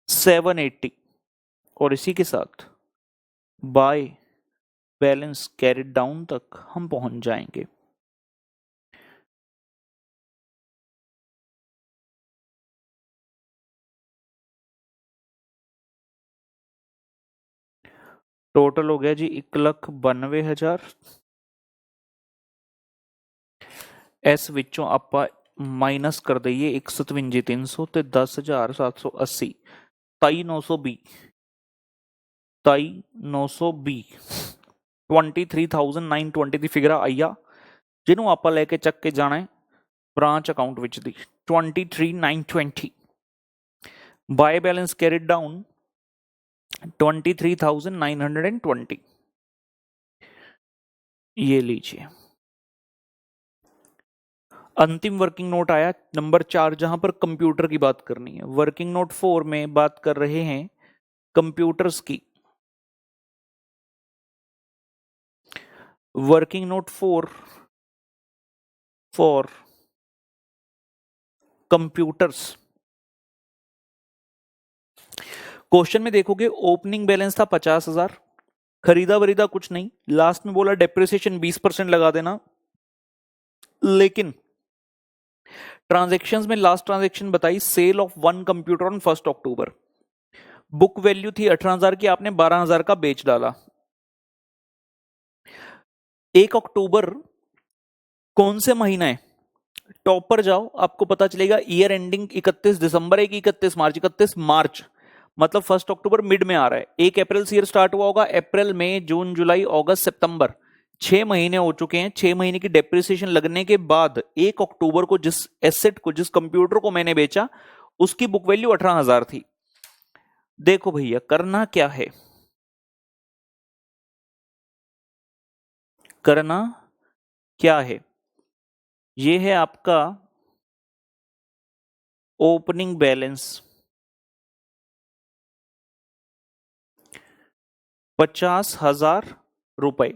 Speaker 1: 780, और इसी के साथ बाय बैलेंस कैरिड डाउन तक हम पहुंच जाएंगे। टोटल हो गया जी 1,92,000। इस विचों ਆਪਾਂ माइनस कर दईए 157,300 ਤੇ 10,780 23,920 23,920 23,920 ਦੀ ਫਿਗਰ ਆਈ ਆ, ਜਿਹਨੂੰ ਆਪਾਂ ਲੈ ਕੇ ਚੱਕ ਕੇ ਜਾਣਾ ਹੈ ਬ੍ਰਾਂਚ ਅਕਾਊਂਟ ਵਿੱਚ ਦੀ 23,920। ਬਾय बैलेंस कैरिड डाउन 23,920। ये लीजिए अंतिम वर्किंग नोट आया नंबर 4, जहां पर कंप्यूटर की बात करनी है। वर्किंग नोट 4 में बात कर रहे हैं कंप्यूटर्स की। Working note 4 for computers. Question में देखोगे ओपनिंग बैलेंस था 50,000, खरीदा वरीदा कुछ नहीं, लास्ट में बोला डेप्रिसिएशन 20% लगा देना, लेकिन ट्रांजैक्शंस में लास्ट ट्रांजैक्शन बताई sale of 1 computer on 1 October. Book value थी 18,000 की, आपने 12,000 का बेच डाला। 1 अक्टूबर कौन से महीना है? टॉप पर जाओ, आपको पता चलेगा ईयर एंडिंग 31 दिसंबर है कि 31 मार्च। 31 मार्च मतलब 1 अक्टूबर मिड में आ रहा है। 1 अप्रैल से ईयर स्टार्ट हुआ होगा, अप्रैल मई जून जुलाई अगस्त सितंबर, 6 महीने हो चुके हैं। 6 महीने की डेप्रिसिएशन लगने के बाद 1 अक्टूबर को जिस एसेट को, जिस कंप्यूटर को मैंने बेचा, उसकी बुक वैल्यू 18,000 थी। देखो भैया करना क्या है, करना क्या है, ये है आपका ओपनिंग बैलेंस 50,000 रुपए।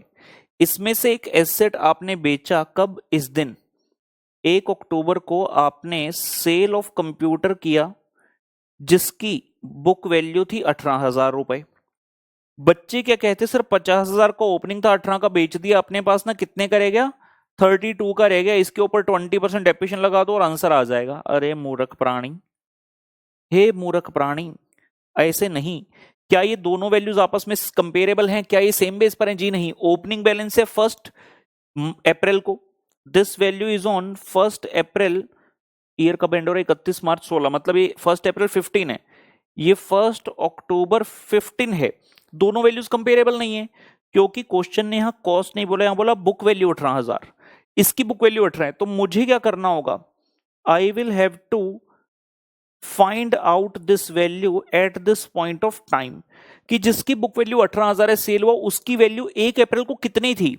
Speaker 1: इसमें से एक एसेट आपने बेचा कब? इस दिन 1 अक्टूबर को आपने सेल ऑफ कंप्यूटर किया, जिसकी बुक वैल्यू थी 18,000 रुपए। बच्चे क्या कहते सर 50,000 का ओपनिंग था, 18 का बेच दिया, अपने पास ना कितने का रह गया? 32 का रह गया, इसके ऊपर 20% डेप्रिसिएशन लगा दो और आंसर आ जाएगा। अरे मूर्ख प्राणी, हे मूर्ख प्राणी, ऐसे नहीं। क्या ये दोनों वैल्यूज आपस में कंपेरेबल हैं? क्या ये सेम बेस पर हैं? जी नहीं। ओपनिंग बैलेंस है 1 अप्रैल को, this value is on 1 April, year का एंड हो रहा है 31 मार्च 16, मतलब ये 1 अप्रैल 15 है, ये 1 अक्टूबर 15 है। दोनों वैल्यूज कंपेरेबल नहीं है, क्योंकि क्वेश्चन ने यहां कॉस्ट नहीं बोला, यहां बोला बुक वैल्यू 18,000, इसकी बुक वैल्यू 18 है। तो मुझे क्या करना होगा? I will have to find out this value at this point of time, कि जिसकी बुक वैल्यू 18,000 है, सेल हुआ, उसकी वैल्यू 1 अप्रैल को कितनी थी।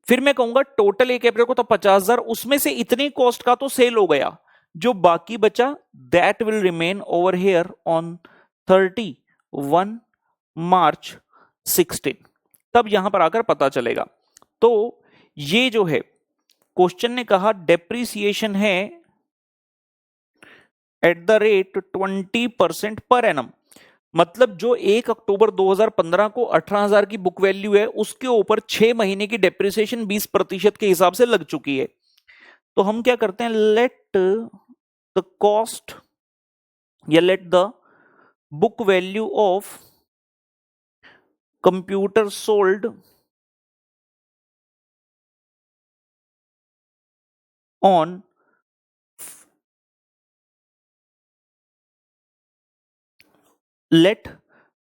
Speaker 1: फिर मैं कहूंगा टोटल 1 अप्रैल को तो 50,000, उसमें से इतनी कॉस्ट का तो सेल हो गया, जो बाकी बचा that will remain over here on 31 मार्च 16। तब यहां पर आकर पता चलेगा। तो ये जो है क्वेश्चन ने कहा डेप्रीसिएशन है at the rate 20% per annum, मतलब जो 1 अक्टूबर 2015 को 18,000 की बुक वैल्यू है, उसके ऊपर 6 महीने की डेप्रिसिएशन 20% के हिसाब से लग चुकी है। तो हम क्या करते हैं, लेट द कॉस्ट या let the book value of computer sold on let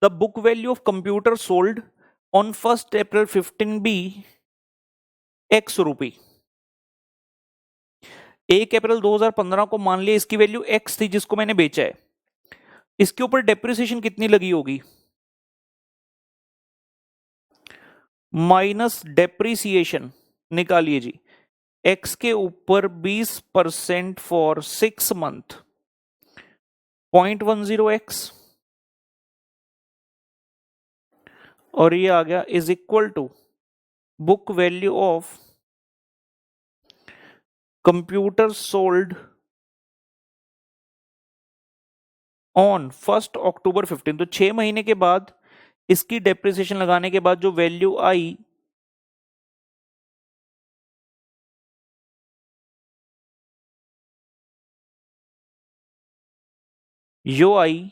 Speaker 1: the book value of computer sold on 1st April 15 be x रुपी। 1 अप्रैल 2015 को मान लिया इसकी वैल्यू x थी, जिसको मैंने बेचा है, इसके ऊपर डेप्रिसिएशन कितनी लगी होगी? माइनस डेप्रिसिएशन निकालिए जी, x के ऊपर 20% फॉर 6 मंथ 0.10x, और ये आ गया is equal to book value of computer sold on 1 October 15, तो 6 महीने के बाद इसकी डेप्रिसिएशन लगाने के बाद जो वैल्यू आई यो आई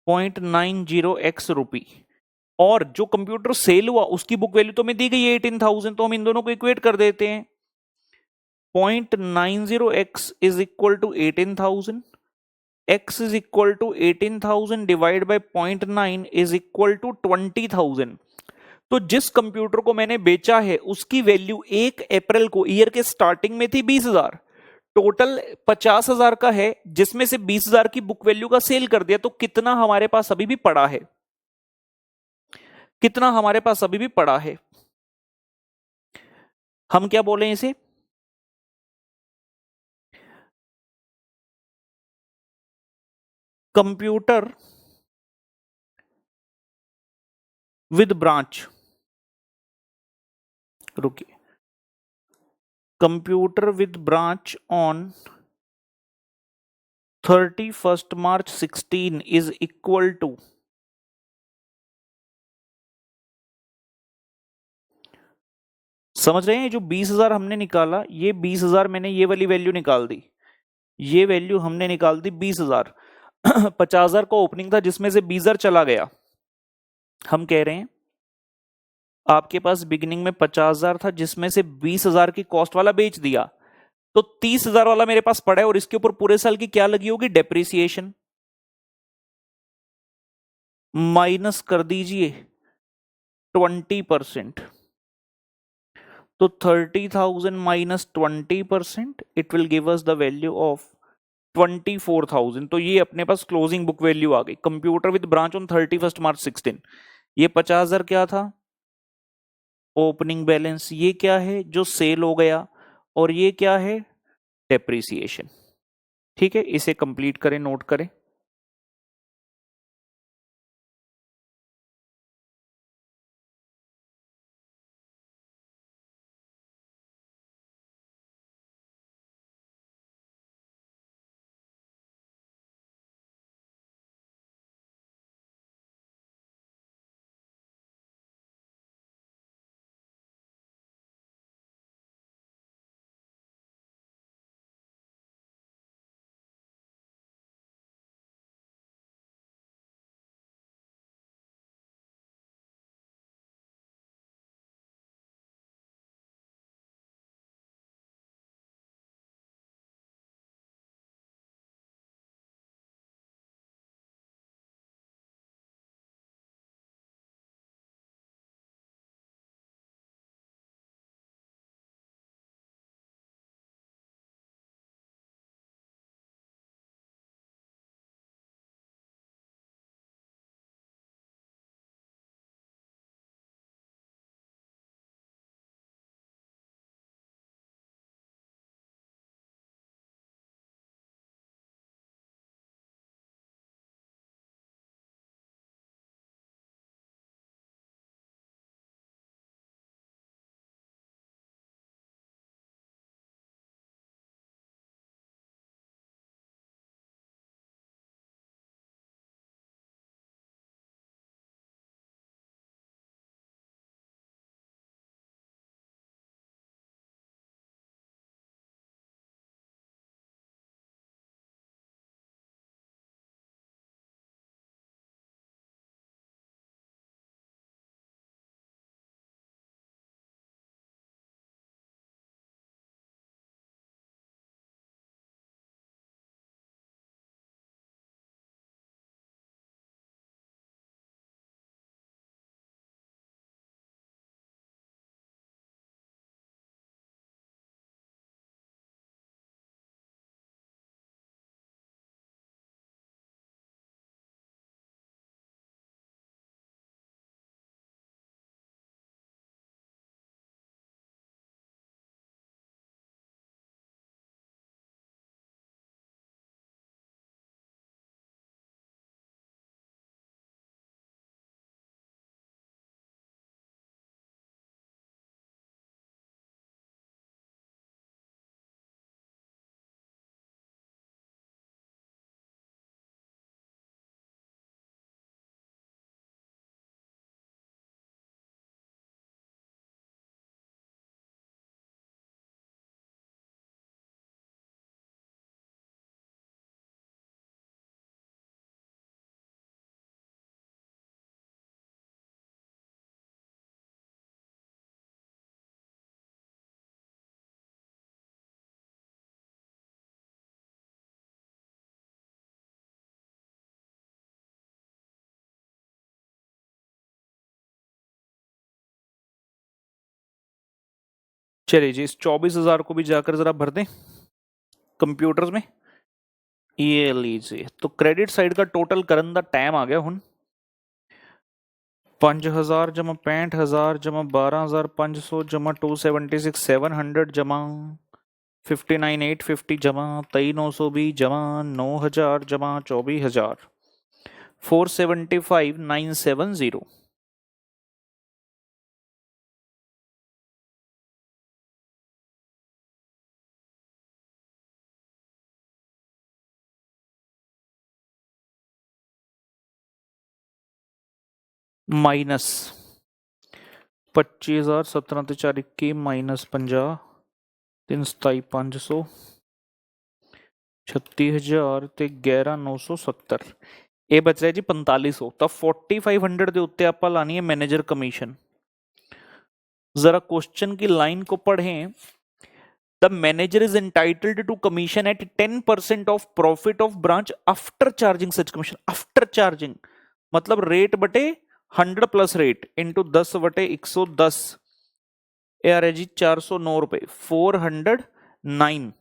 Speaker 1: 0.90 रुपी, और जो कंप्यूटर सेल हुआ उसकी बुक वैल्यू तो हमें दी गई 18,000, तो हम इन दोनों को इक्वेट कर देते हैं। 0.90x is equal to 18,000, x is equal to 18,000 divide by 0.9 is equal to 20,000। तो जिस कंप्यूटर को मैंने बेचा है उसकी वैल्यू 1 अप्रैल को ईयर के स्टार्टिंग में थी 20,000, टोटल 50,000 का है, जिसमें से 20,000 की बुक वैल्यू का सेल कर दिया, तो कितना हमारे पास अभी भी पड़ा है, कितना हमारे पास अभी भी पड़ा है? हम क्या बोले इसे? कंप्यूटर विद ब्रांच, रुकिए, computer with branch on 31 March 2016 is equal to, समझ रहे हैं? जो 20,000 हमने निकाला, ये 20,000 मैंने ये वाली वैल्यू निकाल दी, ये वैल्यू हमने निकाल दी 20,000। 50,000 का ओपनिंग था जिसमें से 20,000 चला गया। हम कह रहे हैं आपके पास बिगिनिंग में 50,000 था जिसमें से 20,000 की कॉस्ट वाला बेच दिया, तो 30,000 वाला मेरे पास पड़ा है, और इसके ऊपर पूरे साल की क्या लगी होगी? डेप्रिसिएशन। माइनस कर दीजिए 20%, तो 30,000 minus 20%, it will give us the value of 24,000। तो ये अपने पास क्लोजिंग बुक वैल्यू आ गई, computer with branch on 31 March 2016। ये 50,000 क्या था? Opening balance. ये क्या है? जो सेल हो गया। और ये क्या है? डेप्रिसिएशन। ठीक है, इसे कंप्लीट करें, नोट करें। चलिए जी, इस 24,000 को भी जाकर जरा भर दें कंप्यूटर्स में। ये लीजिए, तो क्रेडिट साइड का टोटल करन दा टाइम आ गया हुन 5,000 जमा 65,000 जमा 12,500 जमा 276 700 जमा 59,850 जमा 23,920 जमा 9,000 जमा 24,000 475,970। माइनस 25,000 17 ते 4 21 माइनस 50 3 27 500 36,000 ਤੇ 11,970 ਇਹ ਬਚ ਰਿਹਾ ਜੀ 4500। ਤਾਂ 4500 ਦੇ ਉੱਤੇ ਆਪਾਂ ਲਾਣੀ ਹੈ मैनेजर कमीशन। जरा क्वेश्चन की लाइन को पढ़ें। The manager is entitled to commission at 10% of profit of branch after charging such commission. After charging मतलब रेट बटे 100 प्लस रेट इंटू 10 बटे 110 आ रहा है जी 409 रुपए 409।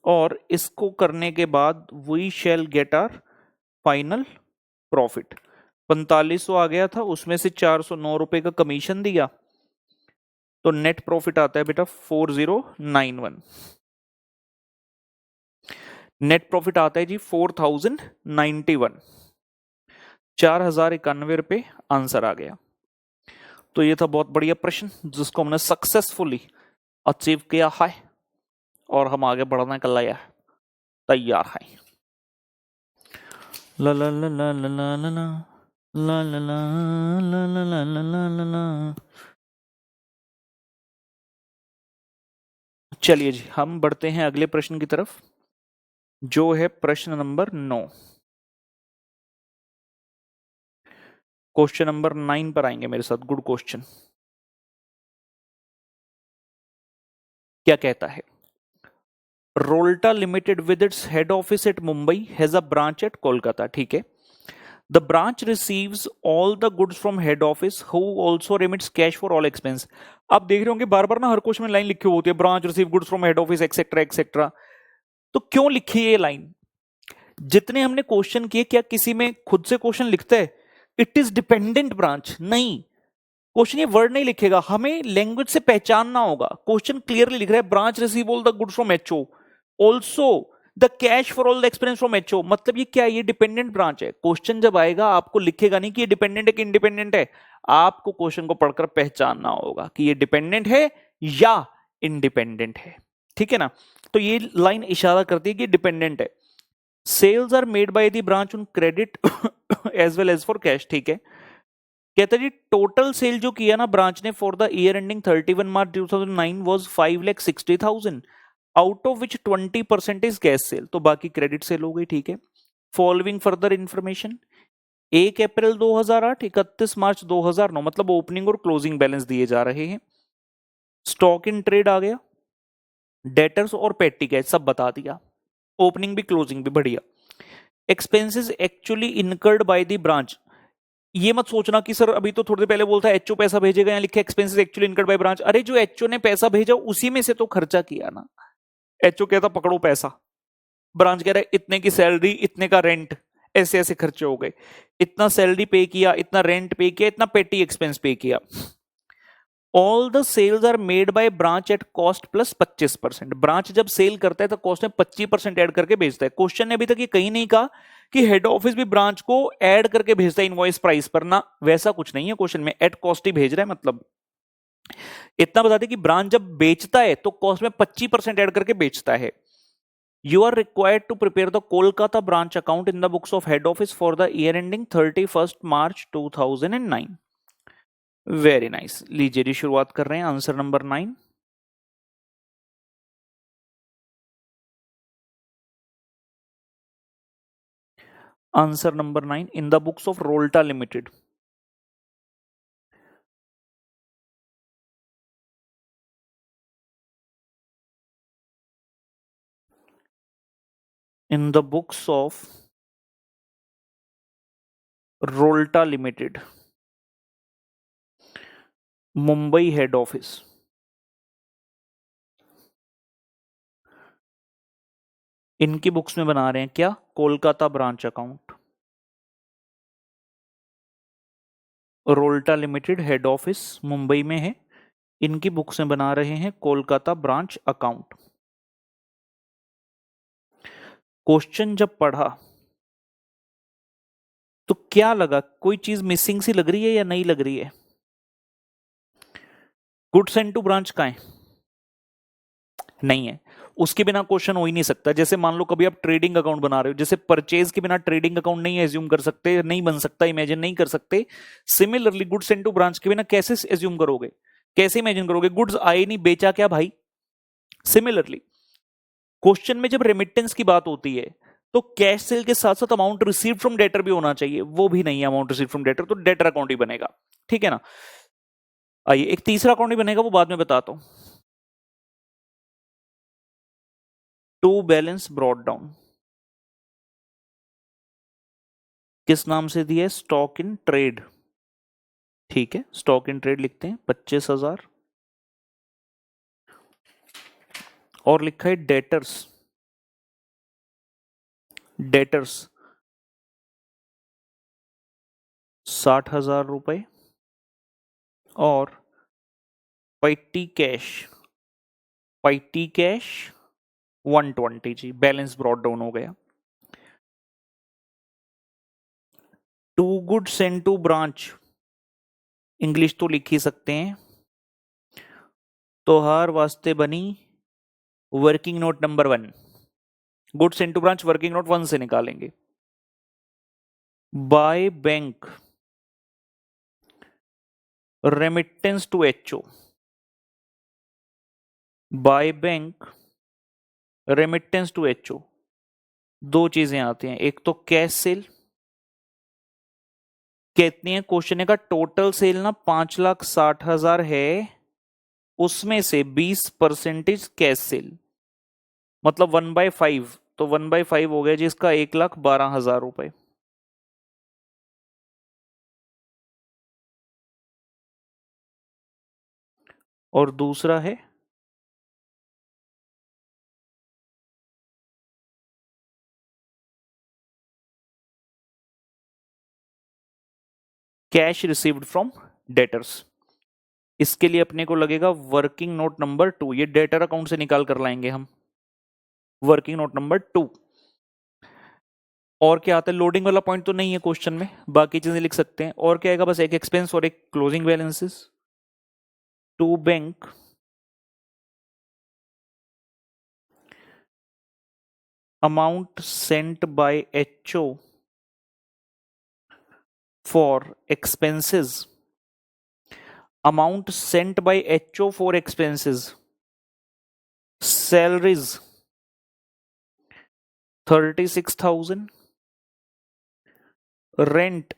Speaker 1: और इसको करने के बाद we shall get our final profit. 4500 आ गया था, उसमें से 409 रुपए का कमीशन दिया, तो नेट प्रॉफिट आता है बेटा 4091। नेट प्रॉफिट आता है जी 4091, 4,091 रुपए आंसर आ गया। तो ये था बहुत बढ़िया प्रश्न जिसको हमने सक्सेसफुली अचीव किया है और हम आगे बढ़ने के लिए तैयार हैं। ला ला ला ला ला ला ला ला ला ला ला ला ला ला ला ला। चलिए जी, हम बढ़ते हैं अगले प्रश्न की तरफ जो है प्रश्न नंबर 9। क्वेश्चन नंबर 9 पर आएंगे मेरे साथ। Good question. क्या कहता है? Rolta limited with its head office at Mumbai has a branch at Kolkata. ठीक है। The branch receives all the goods from head office who also remits cash for all expense. आप देख रहे होंगे बार बार ना हर क्वेश्चन में लाइन लिखी होती है, branch receive goods from head office etcetera etcetera. तो क्यों लिखी है ये लाइन? जितने हमने क्वेश्चन किए, क्या किसी में खुद से क्वेश्चन लिखता है इट इज डिपेंडेंट ब्रांच? नहीं, क्वेश्चन ये वर्ड नहीं लिखेगा, हमें लैंग्वेज से पहचानना होगा। क्वेश्चन क्लियरली लिख रहा है branch receive all the goods from HO also the cash for all the expense from HO. मतलब ये क्या है? ये डिपेंडेंट ब्रांच है। क्वेश्चन जब आएगा आपको लिखेगा नहीं कि ये डिपेंडेंट है कि इंडिपेंडेंट है, आपको क्वेश्चन को पढ़कर पहचानना होगा कि ये डिपेंडेंट है या इंडिपेंडेंट है। ठीक है ना? तो ये लाइन इशारा करती है कि डिपेंडेंट है। Sales are made by the branch on credit as well as for cash. ठीक है। कहता जी टोटल सेल जो किया ना ब्रांच ने for the year ending 31 March 2009 was 5,60,000, out of which 20% is cash cell, तो बाकी क्रेडिट सेल हो गई। ठीक है। फॉलोइंग फर्दर इंफॉर्मेशन, 1 अप्रैल 2008 31 मार्च 2009 मतलब ओपनिंग और क्लोजिंग बैलेंस दिए जा रहे हैं। स्टॉक इन ट्रेड आ गया, डेटर्स और पेटी कैश सब बता दिया, ओपनिंग भी क्लोजिंग भी बढ़िया। Expenses actually incurred by the branch, ये मत सोचना कि सर अभी तो थोड़ी देर पहले बोलता है एचओ पैसा भेजेगा, यहाँ लिखा expenses actually incurred by branch. अरे जो एचओ ने पैसा भेजा उसी में से तो खर्चा किया ना। एचओ कहता पकड़ो पैसा, ब्रांच कह रहा है इतने की सैलरी इतने का रेंट, ऐसे ऐसे खर्चे हो गए, इतना सैलरी पे किया, इतना रेंट पे किया, इतना पेटी एक्सपेंस पे किया। All the sales are made by branch at cost plus 25%। Branch जब सेल करता है तो कॉस्ट में 25% ऐड करके भेजता है। क्वेश्चन ने अभी तक ये कहीं नहीं कहा कि हेड ऑफिस भी ब्रांच को ऐड करके भेजता है इनवॉइस प्राइस पर, ना वैसा कुछ नहीं है क्वेश्चन में, एट कॉस्ट ही भेज रहा है। मतलब इतना बताते कि ब्रांच जब बेचता है तो कॉस्ट में 25% ऐड करके बेचता है। You are required to prepare the Kolkata branch account in the books of head office for the year ending 31st March 2009. Very nice. लीजिए जी शुरुआत कर रहे हैं answer number 9। Answer number 9 in the books of Rolta limited. In the books of Rolta limited Mumbai head office इनकी books में बना रहे हैं क्या? Kolkata branch account. Rolta limited head office Mumbai में है, इनकी बुक्स में बना रहे हैं कोलकाता ब्रांच अकाउंट। क्वेश्चन जब पढ़ा तो क्या लगा, कोई चीज मिसिंग सी लग रही है या नहीं लग रही है? गुड्स एंड टू ब्रांच कहाँ है? नहीं है, उसके बिना क्वेश्चन हो ही नहीं सकता। जैसे मान लो कभी आप ट्रेडिंग अकाउंट बना रहे हो, जैसे परचेज के बिना ट्रेडिंग अकाउंट नहीं एज्यूम कर सकते, नहीं बन सकता, इमेजिन नहीं कर सकते। Similarly goods and to branch के बिना कैसे एज्यूम करोगे, कैसे इमेजिन करोगे? गुड्स आए नहीं, बेचा क्या भाई? सिमिलरली क्वेश्चन में जब रेमिटेंस की बात होती है तो कैश सेल के साथ साथ अमाउंट रिसीव फ्रॉम डेटर भी होना चाहिए, वो भी नहीं है अमाउंट रिसीव फ्रॉम डेटर, तो डेटर अकाउंट ही बनेगा। ठीक है ना? आइए एक तीसरा अकाउंट भी बनेगा, वो बाद में बताता हूं। टू बैलेंस ब्रॉड डाउन किस नाम से दिया है? Stock in trade. ठीक है, स्टॉक इन ट्रेड लिखते हैं 25,000। और लिखा है डेटर्स, डेटर्स 60,000 रुपए। और पैटी कैश, पैटी कैश 120 जी, बैलेंस ब्रॉड डाउन हो गया। To goods and to branch English तो लिख ही सकते हैं। तोहार वास्ते बनी working note number 1। Goods and to branch working note 1 से निकालेंगे। By bank remittance to HO, by bank remittance to HO, दो चीजें आती हैं, एक तो कैश सेल। कितनी है क्वेश्चन का? टोटल सेल ना 5,60,000 है, उसमें से 20% कैश सेल, मतलब 1/5, तो 1/5 हो गया जिसका 1,12,000 रुपए। और दूसरा है कैश रिसीव्ड फ्रॉम डेटर्स। इसके लिए अपने को लगेगा वर्किंग नोट नंबर 2, ये डेटर अकाउंट से निकाल कर लाएंगे हम। Working note number 2। और क्या आता है? लोडिंग वाला पॉइंट तो नहीं है क्वेश्चन में, बाकी चीजें लिख सकते हैं। और क्या आएगा? बस एक एक्सपेंस और एक closing balances. To bank amount sent by HO for expenses, amount sent by HO for expenses, salaries 36,000, rent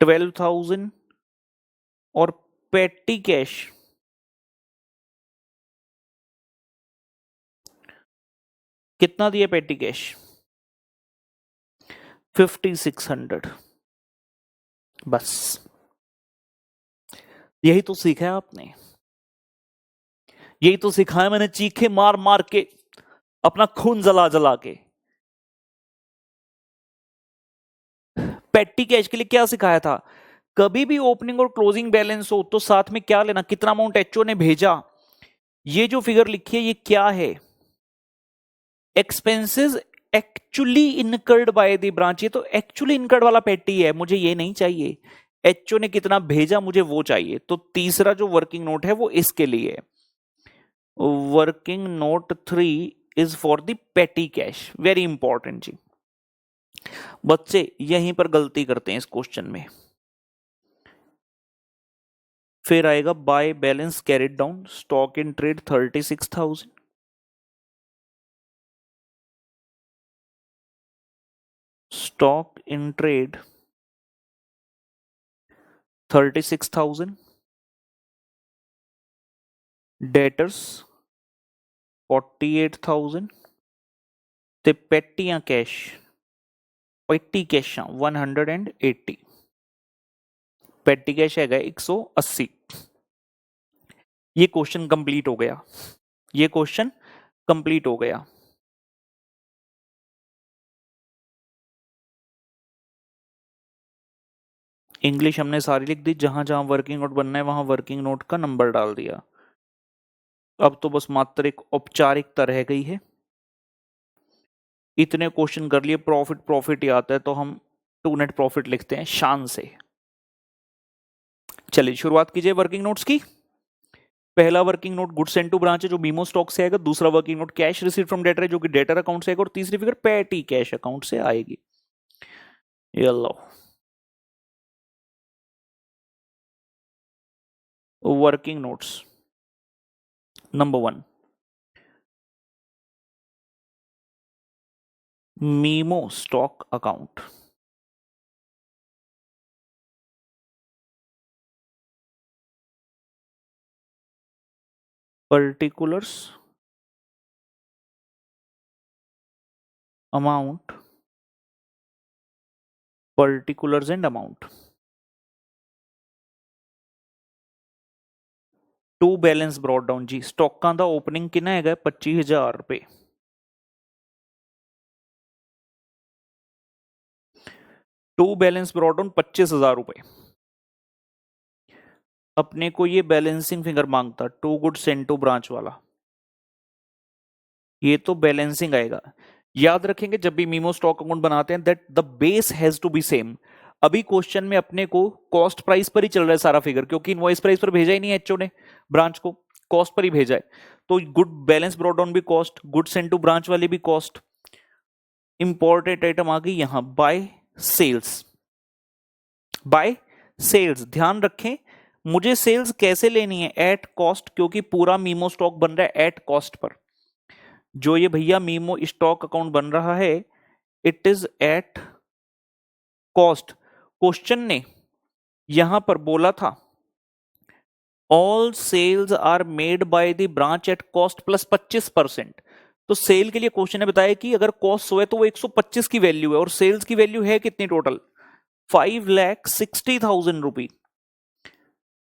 Speaker 1: 12,000 और पेटी कैश कितना दिया? पेटी कैश 5,600। बस यही तो सीखा है आपने, यही तो सिखाया मैंने, चीखे मार मार के, अपना खून जला जला के। पेटी कैश के लिए क्या सिखाया था? कभी भी ओपनिंग और क्लोजिंग बैलेंस हो तो साथ में क्या लेना? कितना अमाउंट एचओ ने भेजा। ये जो फिगर लिखी है ये क्या है? Expenses actually incurred by the branch. ये तो एक्चुअली इनकर्ड वाला पेटी है, मुझे ये नहीं चाहिए। एचओ ने कितना भेजा मुझे वो चाहिए। तो तीसरा जो वर्किंग नोट है वो इसके लिए है। Working note 3 is for the petty cash. Very important जी। बच्चे यहीं पर गलती करते हैं इस क्वेश्चन में। फिर आएगा bye balance carried down, stock in trade 36,000, stock in trade 36,000, debtors 48,000 ते पेटियां कैश, पेटी कैश 180, पेटी कैश है 180। ये क्वेश्चन कंप्लीट हो गया, ये क्वेश्चन कंप्लीट हो गया। इंग्लिश हमने सारी लिख दी, जहां जहां वर्किंग नोट बनना है वहां वर्किंग नोट का नंबर डाल दिया। अब तो बस मात्र एक औपचारिकता रह गई है। इतने क्वेश्चन कर लिए, प्रॉफिट प्रॉफिट ही आता है तो हम टू नेट प्रॉफिट लिखते हैं शान से। चलिए शुरुआत कीजिए वर्किंग नोट्स की। पहला working note goods send to branch है जो मीमो स्टॉक से आएगा। दूसरा working note cash receive from debtor है जो कि डेटर अकाउंट से आएगा। और तीसरी फिगर पैटी कैश अकाउंट से आएगी। ये लो working notes number 1, memo stock account. Particulars amount, particulars and amount to balance brought down जी। स्टॉਕਾਂ ਦਾ ओपनिंग ਕਿੰਨਾ ਹੈਗਾ 25000 रुपए। टू बैलेंस ब्रॉड डाउन 25000 रुपए। अपने को ये बैलेंसिंग फिगर मांगता to good send to branch वाला, ये तो बैलेंसिंग आएगा। याद रखेंगे जब भी मीमो स्टॉक अकाउंट बनाते हैं that the base has to be same. अभी क्वेश्चन में अपने को कॉस्ट प्राइस पर ही चल रहा है सारा फिगर, क्योंकि इनवॉइस प्राइस पर भेजा ही नहीं एचओ ने ब्रांच को, कॉस्ट पर ही भेजा है। तो गुड बैलेंस ब्रॉड डाउन भी cost, good send to branch वाली भी कॉस्ट। इंपॉर्टेंट आइटम आ गई यहां, बाय सेल्स। बाय सेल्स ध्यान रखें, मुझे सेल्स कैसे लेनी है, एट कॉस्ट, क्योंकि पूरा मीमो स्टॉक बन रहा है एट कॉस्ट पर। जो ये भैया मीमो स्टॉक अकाउंट बन रहा है it is at cost. Question ने यहां पर बोला था all sales are made by the branch at cost plus 25%। तो सेल के लिए क्वेश्चन ने बताया कि अगर कॉस्ट 100 है तो वो 125 की वैल्यू है, और सेल्स की वैल्यू है कितनी टोटल 5,60,000 रुपी।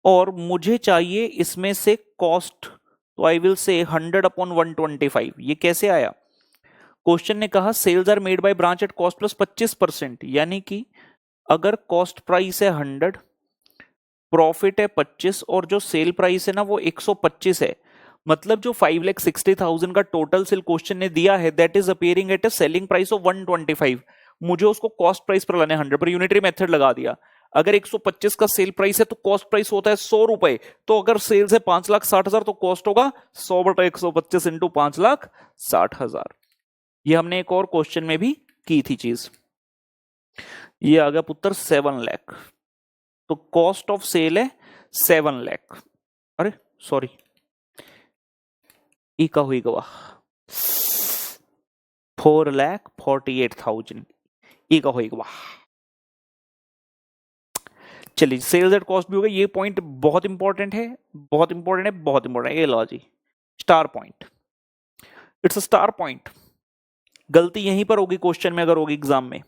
Speaker 1: और मुझे चाहिए इसमें से कॉस्ट, तो आई विल से 100/125। ये कैसे आया, क्वेश्चन ने कहा sales are made by branch at cost plus 25%, यानी कि अगर कॉस्ट प्राइस है 100, प्रॉफिट है 25, और जो सेल प्राइस है ना वो 125 है, मतलब जो 5,60,000 का टोटल सेल क्वेश्चन ने दिया है that is appearing at a selling price of 125। मुझे उसको कॉस्ट प्राइस पर लाना है 100 पर, यूनिटरी मेथड लगा दिया। अगर 125 का सेल प्राइस है तो कॉस्ट प्राइस होता है 100 रुपए। तो अगर सेल्स है 5,60,000 तो कॉस्ट होगा 100/125 इंटू 5,60,000। ये हमने एक और क्वेश्चन में भी की थी चीज। ये आ गया पुत्र 7 लाख। तो कॉस्ट ऑफ सेल है 7 लाख, अरे सॉरी ई का हुई गवा 4,48,000 ई का हुई गवा। चलिए सेल्स एट कॉस्ट भी हो गया। ये पॉइंट बहुत इंपॉर्टेंट है, बहुत इंपॉर्टेंट है, बहुत इंपॉर्टेंट है। ये लो जी star point, it's a star point. गलती यहीं पर होगी क्वेश्चन में अगर होगी एग्जाम में।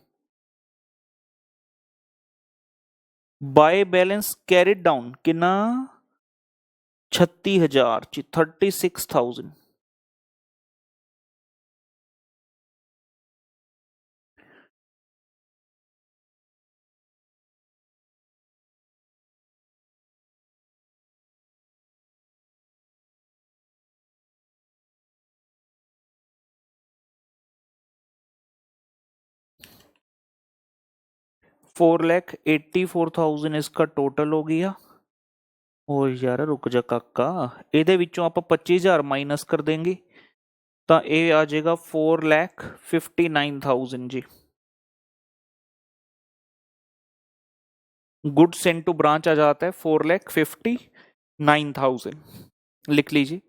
Speaker 1: बाय बैलेंस कैरिड डाउन कितना 36,000, 36,000। 4,84,000 इसका टोटल हो गया। ओ यार रुक जा काका, ਇਹਦੇ ਵਿੱਚੋਂ ਆਪਾਂ 25,000 ਮਾਈਨਸ ਕਰ देंगे ਤਾਂ ਇਹ ਆ ਜਾਏਗਾ 4,59,000 जी। गुड सेंड टू ब्रांच आ जाता है 4,59,000। लिख लीजिए।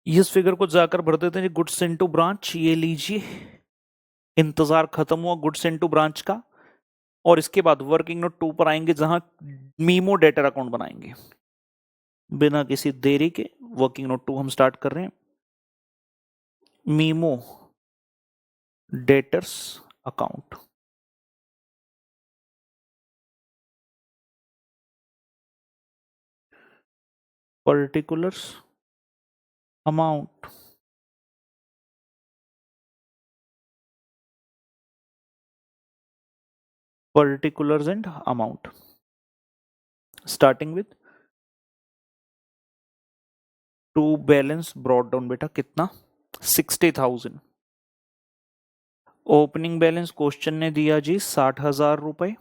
Speaker 1: इस फिगर को जाकर भर देते हैं गुड्स इनटू ब्रांच। ये लीजिए, इंतजार खत्म हुआ गुड्स इनटू ब्रांच का। और इसके बाद वर्किंग नोट 2 पर आएंगे जहां मीमो डेटर अकाउंट बनाएंगे। बिना किसी देरी के वर्किंग नोट 2 हम स्टार्ट कर रहे हैं। Memo debtors account. Particulars amount particulars and amount, starting with to balance brought down बेटा कितना 60,000। ओपनिंग बैलेंस क्वेश्चन ने दिया जी 60,000 रुपए।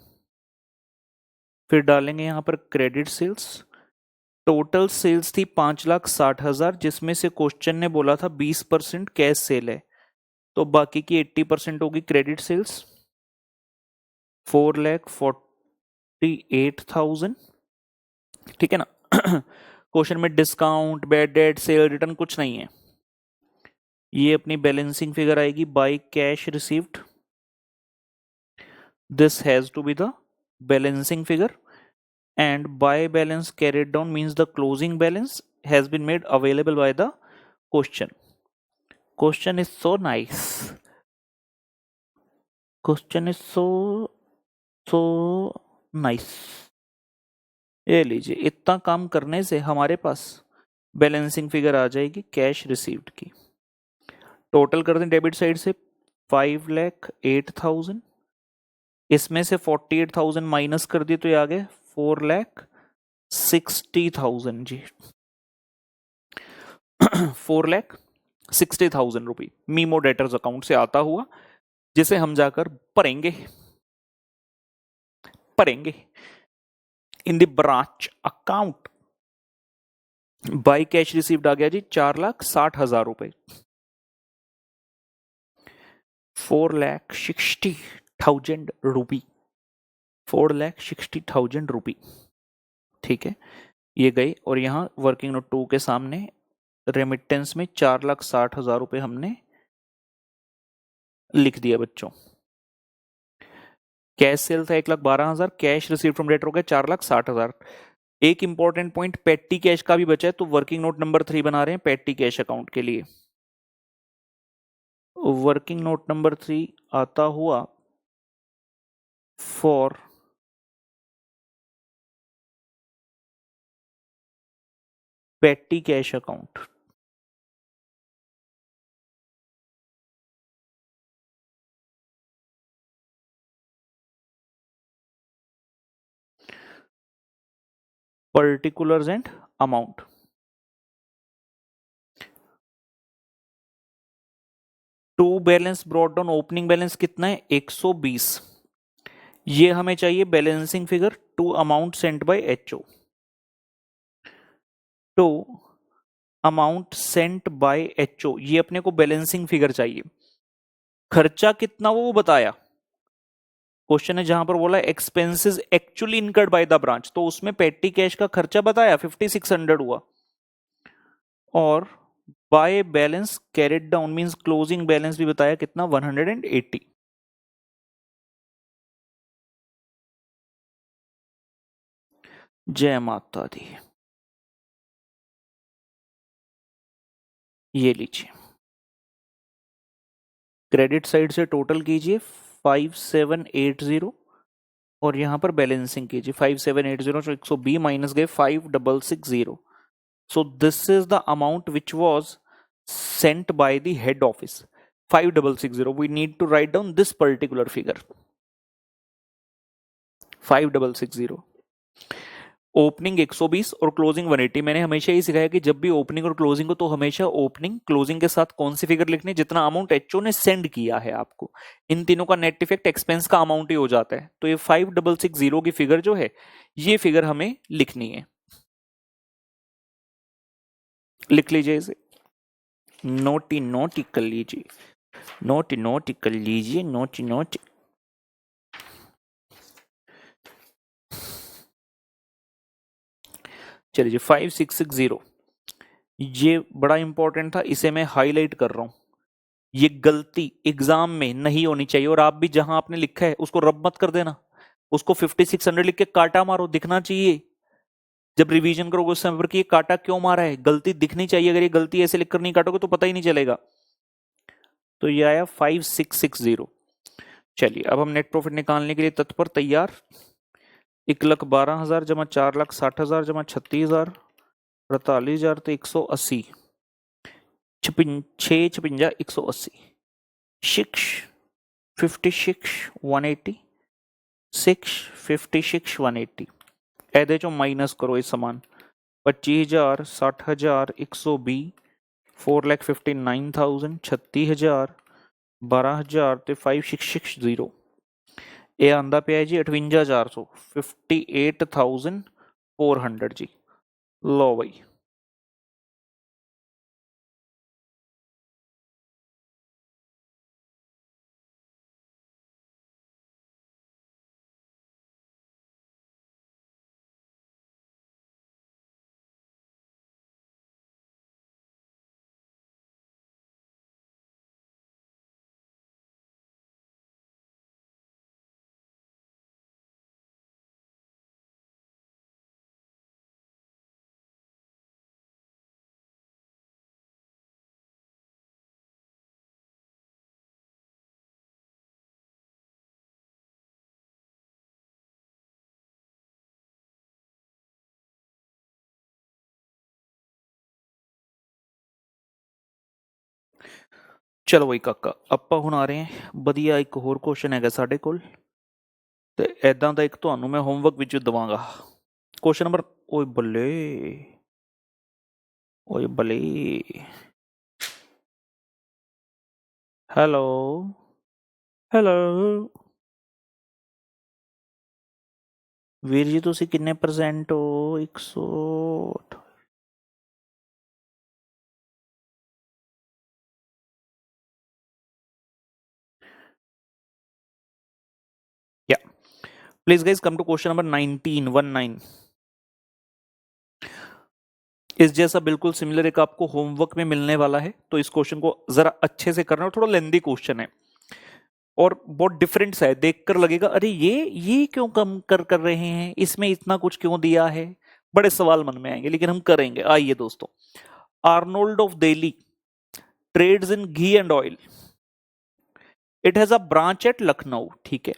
Speaker 1: फिर डालेंगे यहां पर क्रेडिट सेल्स। टोटल सेल्स थी 5,60,000 जिसमें से क्वेश्चन ने बोला था 20% कैश सेल है, तो बाकी की 80% होगी क्रेडिट सेल्स 4,48,000। ठीक है ना। क्वेश्चन में discount bad debt sale return कुछ नहीं है। ये अपनी बैलेंसिंग फिगर आएगी by cash received. This has to be the balancing figure and by balance carried down means the closing balance has been made available by the question. Question is so nice. Question is so nice. ये लीजिए, इतना काम करने से हमारे पास balancing figure आ जाएगी cash received की। Total कर दें डेबिट साइड से 5,08,000, इसमें से 48,000 माइनस कर दिए तो ये आ गए 4,60,000 जी। 4,60,000 रुपये मीमो डेटर्स अकाउंट से आता हुआ, जिसे हम जाकर भरेंगे in the branch account. By cash received आ गया जी 4,60,000 रुपए। 4,60,000 रुपी 4,60,000 रुपी। ठीक है, ये गई। और यहां वर्किंग नोट 2 के सामने रेमिटेंस में 4,60,000 रुपए हमने लिख दिया बच्चों। कैश सेल था 1,12,000, कैश रिसीव फ्रॉम डेटर हो गया 4,60,000। एक इंपॉर्टेंट पॉइंट, पेटी कैश का भी बचा है, तो वर्किंग नोट नंबर 3 बना रहे हैं पेटी कैश अकाउंट के लिए। वर्किंग नोट नंबर 3 आता हुआ for petty cash account. Particulars and amount. To balance brought down, opening balance कितना है 120। ये हमें चाहिए balancing figure to amount sent by HO. To amount sent by HO, ये अपने को बैलेंसिंग फिगर चाहिए। खर्चा कितना वो बताया क्वेश्चन है, जहां पर बोला expenses actually incurred by the branch, तो उसमें पेटी कैश का खर्चा बताया 5,600 हुआ। और bye balance carried down means closing balance भी बताया कितना 180। जय माता दी। ये लीजिए, क्रेडिट साइड से टोटल कीजिए 5,780 और यहां पर बैलेंसिंग कीजिए 5,780, तो 120 माइनस गए 5,660। So this is the amount which was sent by the head office 5,660। we need to write down this particular figure 5,660। Opening 120 और क्लोजिंग 180। मैंने हमेशा ही सिखाया कि जब भी ओपनिंग और क्लोजिंग हो तो हमेशा ओपनिंग क्लोजिंग के साथ कौन सी फिगर लिखनी है, जितना अमाउंट एचओ ने सेंड किया है आपको। इन तीनों का नेट इफेक्ट एक्सपेंस का अमाउंट ही हो जाता है। तो ये 5,660 की फिगर जो है, ये फिगर हमें लिखनी है। लिख लीजिए इसे, नोटी नोटी कर लीजिए, नोटी नोटी कर लीजिए, नोटी नोटी। चलिए 5,660 ये बड़ा इंपॉर्टेंट था, इसे मैं हाईलाइट कर रहा हूं। ये गलती एग्जाम में नहीं होनी चाहिए, और आप भी जहां आपने लिखा है उसको रब मत कर देना, उसको 5600 लिख के काटा मारो, दिखना चाहिए। जब रिवीजन करोगे उस समय पर कि ये काटा क्यों मारा है, गलती दिखनी चाहिए। अगर ये गलती ऐसे लिखकर नहीं काटोगे तो पता ही नहीं चलेगा। तो ये आया 5660। चलिए अब हम नेट प्रॉफिट निकालने के लिए तत्पर, तैयार। 1,12,000 जमा 4,60,000 जमा 36,000 48,000 तो 180, छः छपिंजा 180, 656 180, 656 180। ਇਹਦੇ ਚੋਂ ਮਾਈਨਸ ਕਰੋ ਇਹ ਸਮਾਨ, 25,000 60,000 120, 4,59,000 36,000 12,000 ਤੇ 5660। ਇਹ ਆਂਦਾ ਪਿਆ ਜੀ 58,400, 58,400 ਜੀ। ਲਓ ਬਈ ਚਲੋ ਬਈ ਕਾਕਾ, ਆਪਾਂ ਹੁਣ ਆ ਰਹੇ ਹਾਂ ਵਧੀਆ ਇੱਕ ਹੋਰ ਕੁਐਸਚਨ ਹੈਗਾ ਸਾਡੇ ਕੋਲ, ਤੇ ਐਦਾਂ ਦਾ ਇੱਕ ਤੁਹਾਨੂੰ ਮੈਂ ਹੋਮਵਰਕ ਵਿੱਚ ਦਵਾਂਗਾ। ਕੁਐਸਚਨ ਨੰਬਰ, ਓਏ ਬੱਲੇ, ਓਏ ਬੱਲੇ, ਹੈਲੋ ਹੈਲੋ ਵੀਰ ਜੀ ਤੁਸੀਂ ਕਿੰਨੇ ਪਰਸੈਂਟ ਹੋ? 108। या please guys come to question number 19 इस जैसा बिल्कुल सिमिलर एक आपको होमवर्क में मिलने वाला है, तो इस क्वेश्चन को जरा अच्छे से करना। थोड़ा लेंदी क्वेश्चन है और बहुत डिफरेंट सा है, देखकर लगेगा अरे ये क्यों कम कर रहे हैं, इसमें इतना कुछ क्यों दिया है, बड़े सवाल मन में आएंगे, लेकिन हम करेंगे। आइए दोस्तों, Arnold of Delhi trades in ghee and oil, it has a branch at Lucknow, ठीक है।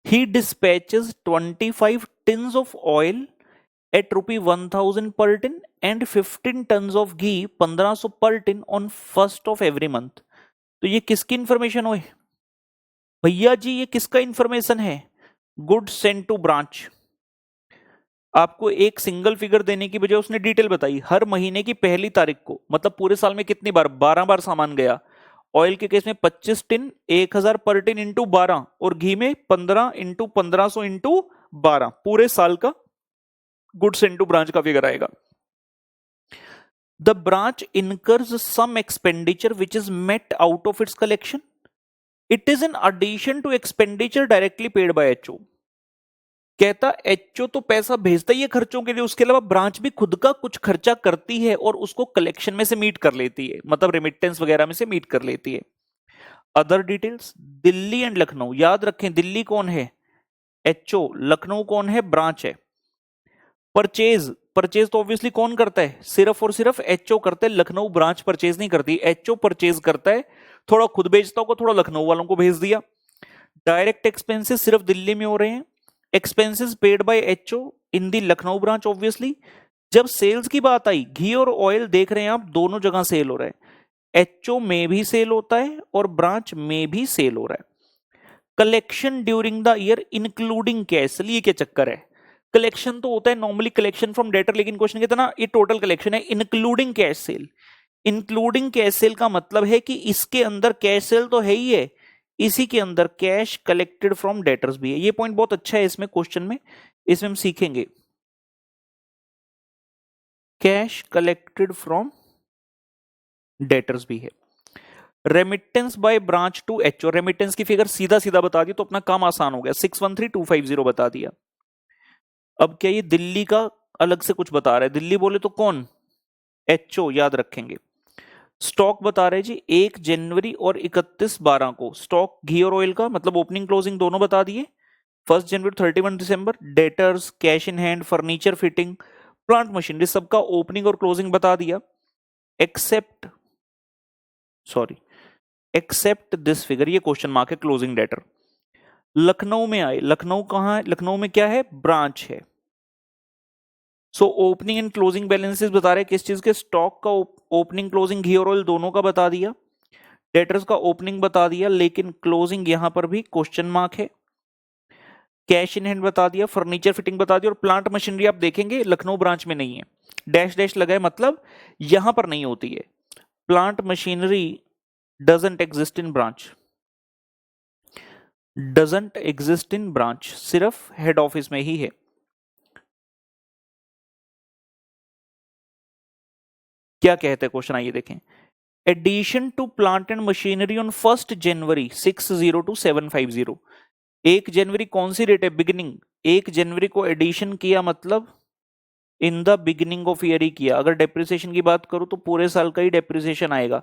Speaker 1: He dispatches 25 tins of oil at rupee 1000 per tin and 15 tons of ghee 1500 per tin on 1st of every month। तो ये किसकी information हुई भैया जी, ये किसका information है? Good sent to branch. आपको एक सिंगल फिगर देने की बजाय उसने डिटेल बताई, हर महीने की पहली तारीख को, मतलब पूरे साल में कितनी बार, 12 बार सामान गया। ऑयल के केस में 25 टिन 1000 पर टिन इंटू 12, और घी में 15 इंटू 1500 इंटू 12, पूरे साल का गुड्स इनटू ब्रांच का फिगर आएगा। The branch incurs some expenditure which is met out of its collection, it is in addition to expenditure directly paid by HO. कहता HO तो पैसा भेजता ही है खर्चों के लिए, उसके अलावा ब्रांच भी खुद का कुछ खर्चा करती है और उसको कलेक्शन में से मीट कर लेती है, मतलब रेमिटेंस वगैरह में से मीट कर लेती है। Other details, Delhi and Lucknow, याद रखें दिल्ली कौन है? एचओ, लखनऊ कौन है? ब्रांच है। परचेज, परचेज तो ऑब्वियसली कौन करता है? सिर्फ और सिर्फ एचओ करता है, लखनऊ ब्रांच परचेज नहीं करती। एचओ परचेज करता है, थोड़ा खुद बेचता होगा, थोड़ा लखनऊ वालों को भेज दिया। डायरेक्ट एक्सपेंसेस सिर्फ दिल्ली में हो रहे हैं, expenses paid by HO in the Lucknow branch obviously. जब सेल्स की बात आई, घी और ऑयल देख रहे हैं आप, दोनों जगह सेल हो रहा है, एचओ में भी सेल होता है और ब्रांच में भी सेल हो रहा है। Collection during the year including cash, ये क्या चक्कर है? कलेक्शन तो होता है नॉर्मली कलेक्शन फ्रॉम डेटर, लेकिन क्वेश्चन कहता है ना ये टोटल कलेक्शन है including cash cell. Including cash cell का मतलब है कि इसके अंदर कैश सेल तो है ही है, इसी के अंदर कैश कलेक्टेड फ्रॉम डेटर्स भी है। ये पॉइंट बहुत अच्छा है इसमें क्वेश्चन में, इसमें हम सीखेंगे कैश कलेक्टेड फ्रॉम डेटर्स भी है। Remittance by branch to HO, remittance की फिगर सीधा सीधा बता दी तो अपना काम आसान हो गया, 613250 बता दिया। अब क्या ये दिल्ली का अलग से कुछ बता रहा है? दिल्ली बोले तो कौन? एचओ याद रखेंगे। स्टॉक बता रहे जी 1 जनवरी और 31/12 को स्टॉक घी और ऑयल का, मतलब ओपनिंग क्लोजिंग दोनों बता दिए। 1 जनवरी 31 दिसंबर debtors, cash in hand, furniture fitting, plant machinery सबका ओपनिंग और क्लोजिंग बता दिया, एक्सेप्ट दिस फिगर, ये क्वेश्चन मार्क है, क्लोजिंग डेटर। लखनऊ में आए, लखनऊ कहां है, लखनऊ में क्या है, ब्रांच है। So opening and closing balances बता रहे किस चीज के, स्टॉक का ओपनिंग क्लोजिंग घी और ऑयल दोनों का बता दिया, डेटर्स का ओपनिंग बता दिया, लेकिन क्लोजिंग यहां पर भी क्वेश्चन मार्क है। कैश इन हैंड बता दिया, फर्नीचर फिटिंग बता दिया, और प्लांट मशीनरी आप देखेंगे लखनऊ ब्रांच में नहीं है, डैश डैश लगा है, मतलब यहां पर नहीं होती है। Plant machinery doesn't exist in branch, सिर्फ हेड ऑफिस में ही है। क्या कहते हैं क्वेश्चन, आइए देखें। Addition to plant and machinery on 1 January 60 to 750, 1 जनवरी कौन सी डेट है, बिगिनिंग, 1 जनवरी को एडिशन किया, मतलब in the beginning of year ही किया। अगर डेप्रिसिएशन की बात करूं तो पूरे साल का ही डेप्रिसिएशन आएगा।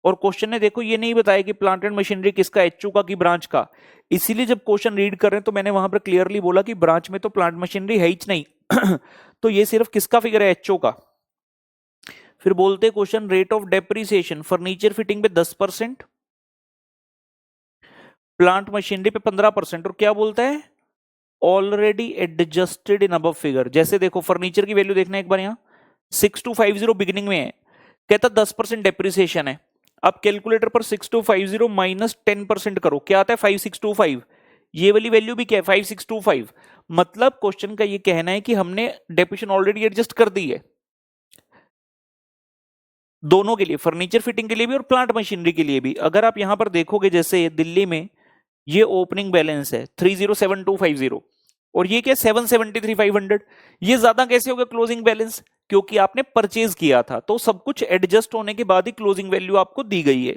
Speaker 1: और क्वेश्चन ने देखो ये नहीं बताया कि प्लांट एंड मशीनरी किसका, एचओ का कि ब्रांच का। इसीलिए जब क्वेश्चन रीड कर रहे हैं तो मैंने वहां पर क्लियरली बोला कि ब्रांच में तो प्लांट मशीनरी है ही नहीं तो ये सिर्फ किसका फिगर है, एचओ का। फिर बोलते question rate of depreciation, furniture fitting पे 10%, प्लांट मशीनरी पे 15%, और क्या बोलता है, already adjusted in above figure. जैसे देखो फर्नीचर की वैल्यू देखना एक बार, यहां 6250 बिगिनिंग में है, कहता 10% डेप्रिसिएशन है। अब कैलकुलेटर पर 6250 माइनस 10% करो, क्या आता है 5625, ये वाली वैल्यू भी क्या है 5625, मतलब क्वेश्चन का ये कहना है कि हमने डेप्रिसिएशन ऑलरेडी एडजस्ट कर दी है दोनों के लिए, फर्नीचर फिटिंग के लिए भी और प्लांट मशीनरी के लिए भी। अगर आप यहां पर देखोगे, जैसे दिल्ली में ये ओपनिंग बैलेंस है 307250 और ये क्या 773500, ये ज्यादा कैसे हो गया क्लोजिंग बैलेंस, क्योंकि आपने परचेज किया था, तो सब कुछ एडजस्ट होने के बाद ही क्लोजिंग वैल्यू आपको दी गई है।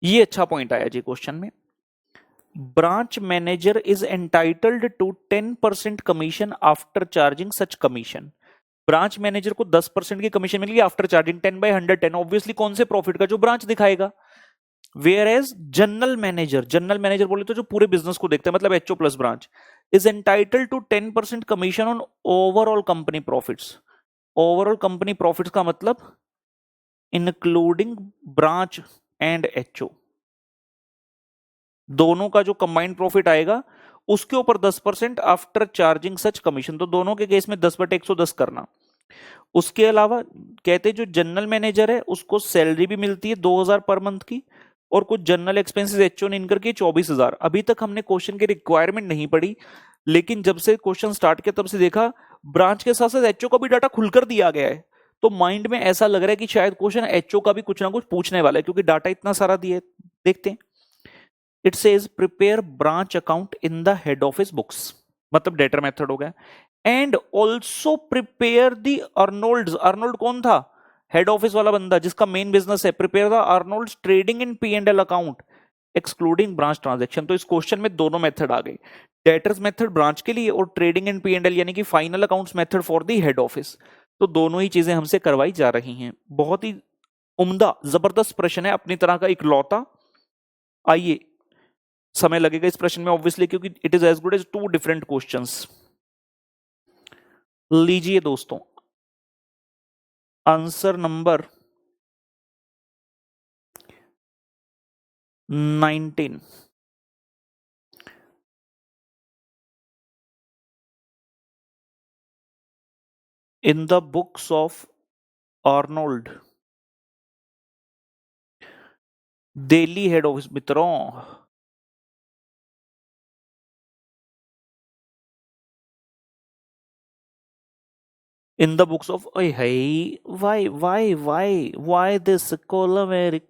Speaker 1: ये अच्छा पॉइंट आया जी क्वेश्चन में। Branch manager is entitled to 10% commission after charging such commission. Branch manager को 10% की कमीशन मिलेगी आफ्टर चार्जिंग 10/110, ऑब्वियसली कौन से प्रॉफिट का, जो ब्रांच दिखाएगा। वेयर एज जनरल मैनेजर बोले तो जो पूरे बिजनेस को देखते हैं, मतलब HO plus branch, is entitled to 10% commission on overall company profits. Overall company profits का मतलब इंक्लूडिंग ब्रांच एंड एचओ, दोनों का जो कंबाइंड प्रॉफिट आएगा उसके ऊपर 10% आफ्टर चार्जिंग सच कमीशन। तो दोनों के केस में 10/110 करना। उसके अलावा कहते जो जनरल मैनेजर है उसको सैलरी भी मिलती है 2000 पर मंथ की, और कुछ जनरल एक्सपेंसेस एचओ ने इनकर के 24,000। अभी तक हमने क्वेश्चन की रिक्वायरमेंट नहीं पड़ी, लेकिन जब से क्वेश्चन स्टार्ट किया तब से देखा ब्रांच के साथ साथ एचओ का भी डाटा खुलकर दिया गया है, तो माइंड में ऐसा लग रहा है कि शायद क्वेश्चन एचओ का भी कुछ ना कुछ पूछने वाला है, क्योंकि डाटा इतना सारा दिया। देखते हैं। It says prepare branch account in the head office books, मतलब डेटर मेथड हो गया, and also prepare the Arnold. Arnold कौन था, हेड ऑफिस वाला बंदा जिसका मेन बिजनेस है। Prepare the Arnold trading in P&L account excluding branch transaction. तो इस क्वेश्चन में दोनों मेथड आ गए, डेटर्स मेथड ब्रांच के लिए और ट्रेडिंग इन P&L यानी कि final accounts method for the head office. तो दोनों ही चीजें हमसे करवाई जा रही हैं। बहुत ही उम्दा जबरदस्त प्रश्न है, अपनी तरह का इकलौता। आइए, समय लगेगा इस प्रश्न में ऑब्वियसली, क्योंकि it is as good as 2 different questions. लीजिए दोस्तों, answer number 19। in the books of Arnold, Delhi head office मित्रों, in the books of, oh hey, why this colaveri